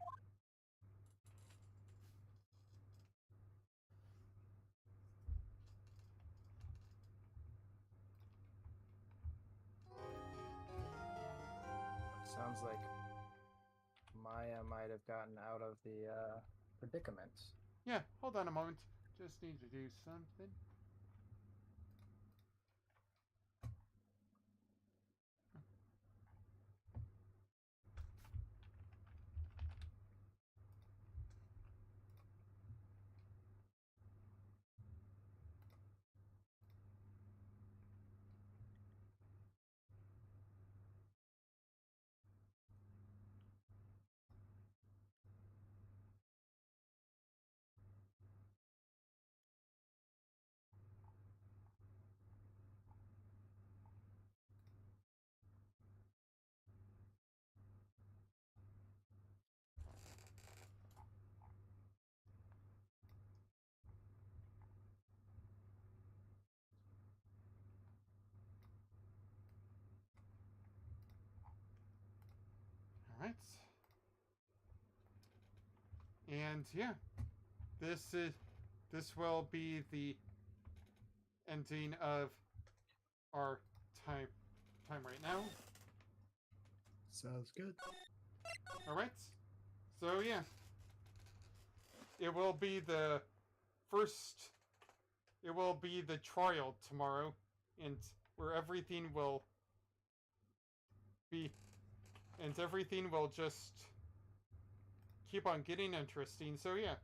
Sounds like Maya might have gotten out of the predicament. Yeah, hold on a moment. Just need to do something. Alright. And yeah, this will be the ending of our time right now. Sounds good. Alright. So yeah. It will be the trial tomorrow, and where everything will just keep on getting interesting. So yeah,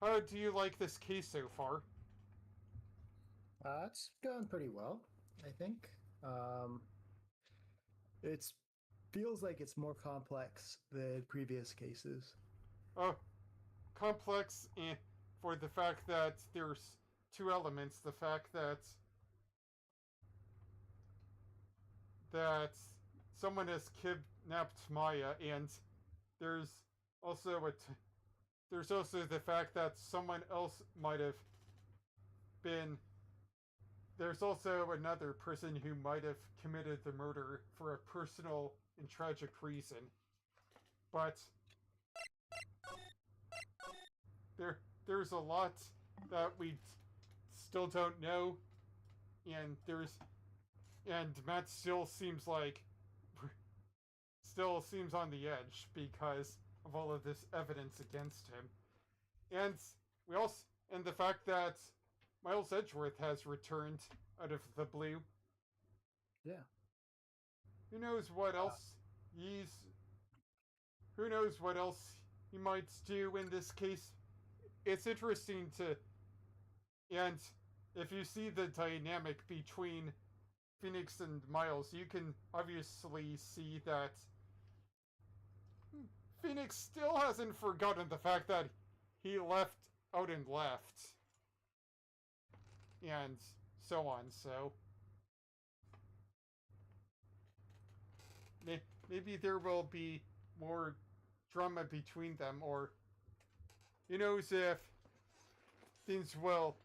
how do you like this case so far? It's going pretty well, I think. It feels like it's more complex than previous cases. Oh, complex and for the fact that there's two elements: the fact that someone has kidnapped Maya, and there's also there's also the fact that someone else might have been. There's also another person who might have committed the murder for a personal and tragic reason. But there's a lot that we still don't know, and Matt still seems on the edge because of all of this evidence against him. And we also and the fact that Miles Edgeworth has returned out of the blue. Yeah. Who knows what else who knows what else he might do in this case. It's interesting to and if you see the dynamic between Phoenix and Miles, you can obviously see that Phoenix still hasn't forgotten the fact that he left out and left. And so on, so maybe there will be more drama between them, or who knows if things will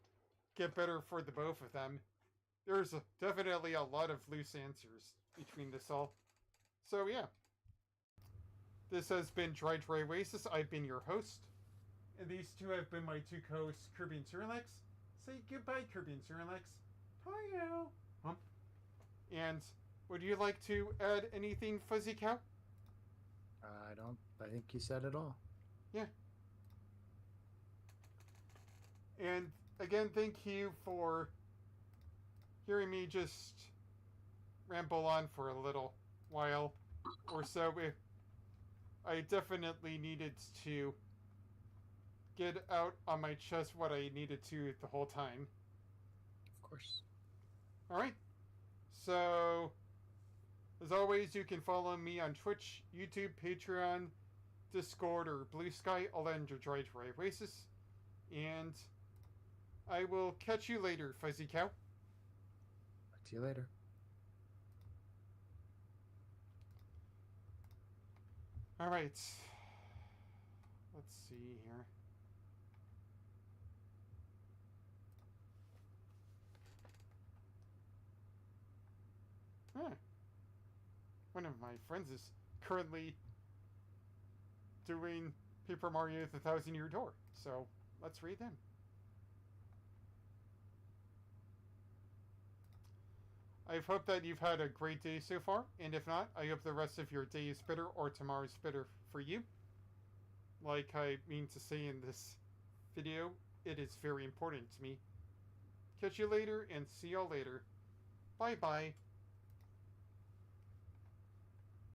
get better for the both of them. There's definitely a lot of loose answers between this all. So yeah. This has been Dry Oasis. I've been your host. And these two have been my two co-hosts, Kirby and Cyrilex. Say goodbye, Kirby and Cyrilex. Bye now. And would you like to add anything, FuzzyCow? I think you said it all. Yeah. And again, thank you for hearing me just ramble on for a little while or so. I definitely needed to get out on my chest what I needed to the whole time. Of course. Alright. So, as always, you can follow me on Twitch, YouTube, Patreon, Discord, or Blue Sky, all under Dry Oasis. And I will catch you later, FuzzyCow. Talk to you later. Alright. Let's see here. One of my friends is currently doing Paper Mario the Thousand Year Door, so let's read them. I hope that you've had a great day so far, and if not, I hope the rest of your day is better or tomorrow's better for you. Like I mean to say in this video, it is very important to me. Catch you later, and see y'all later. Bye-bye.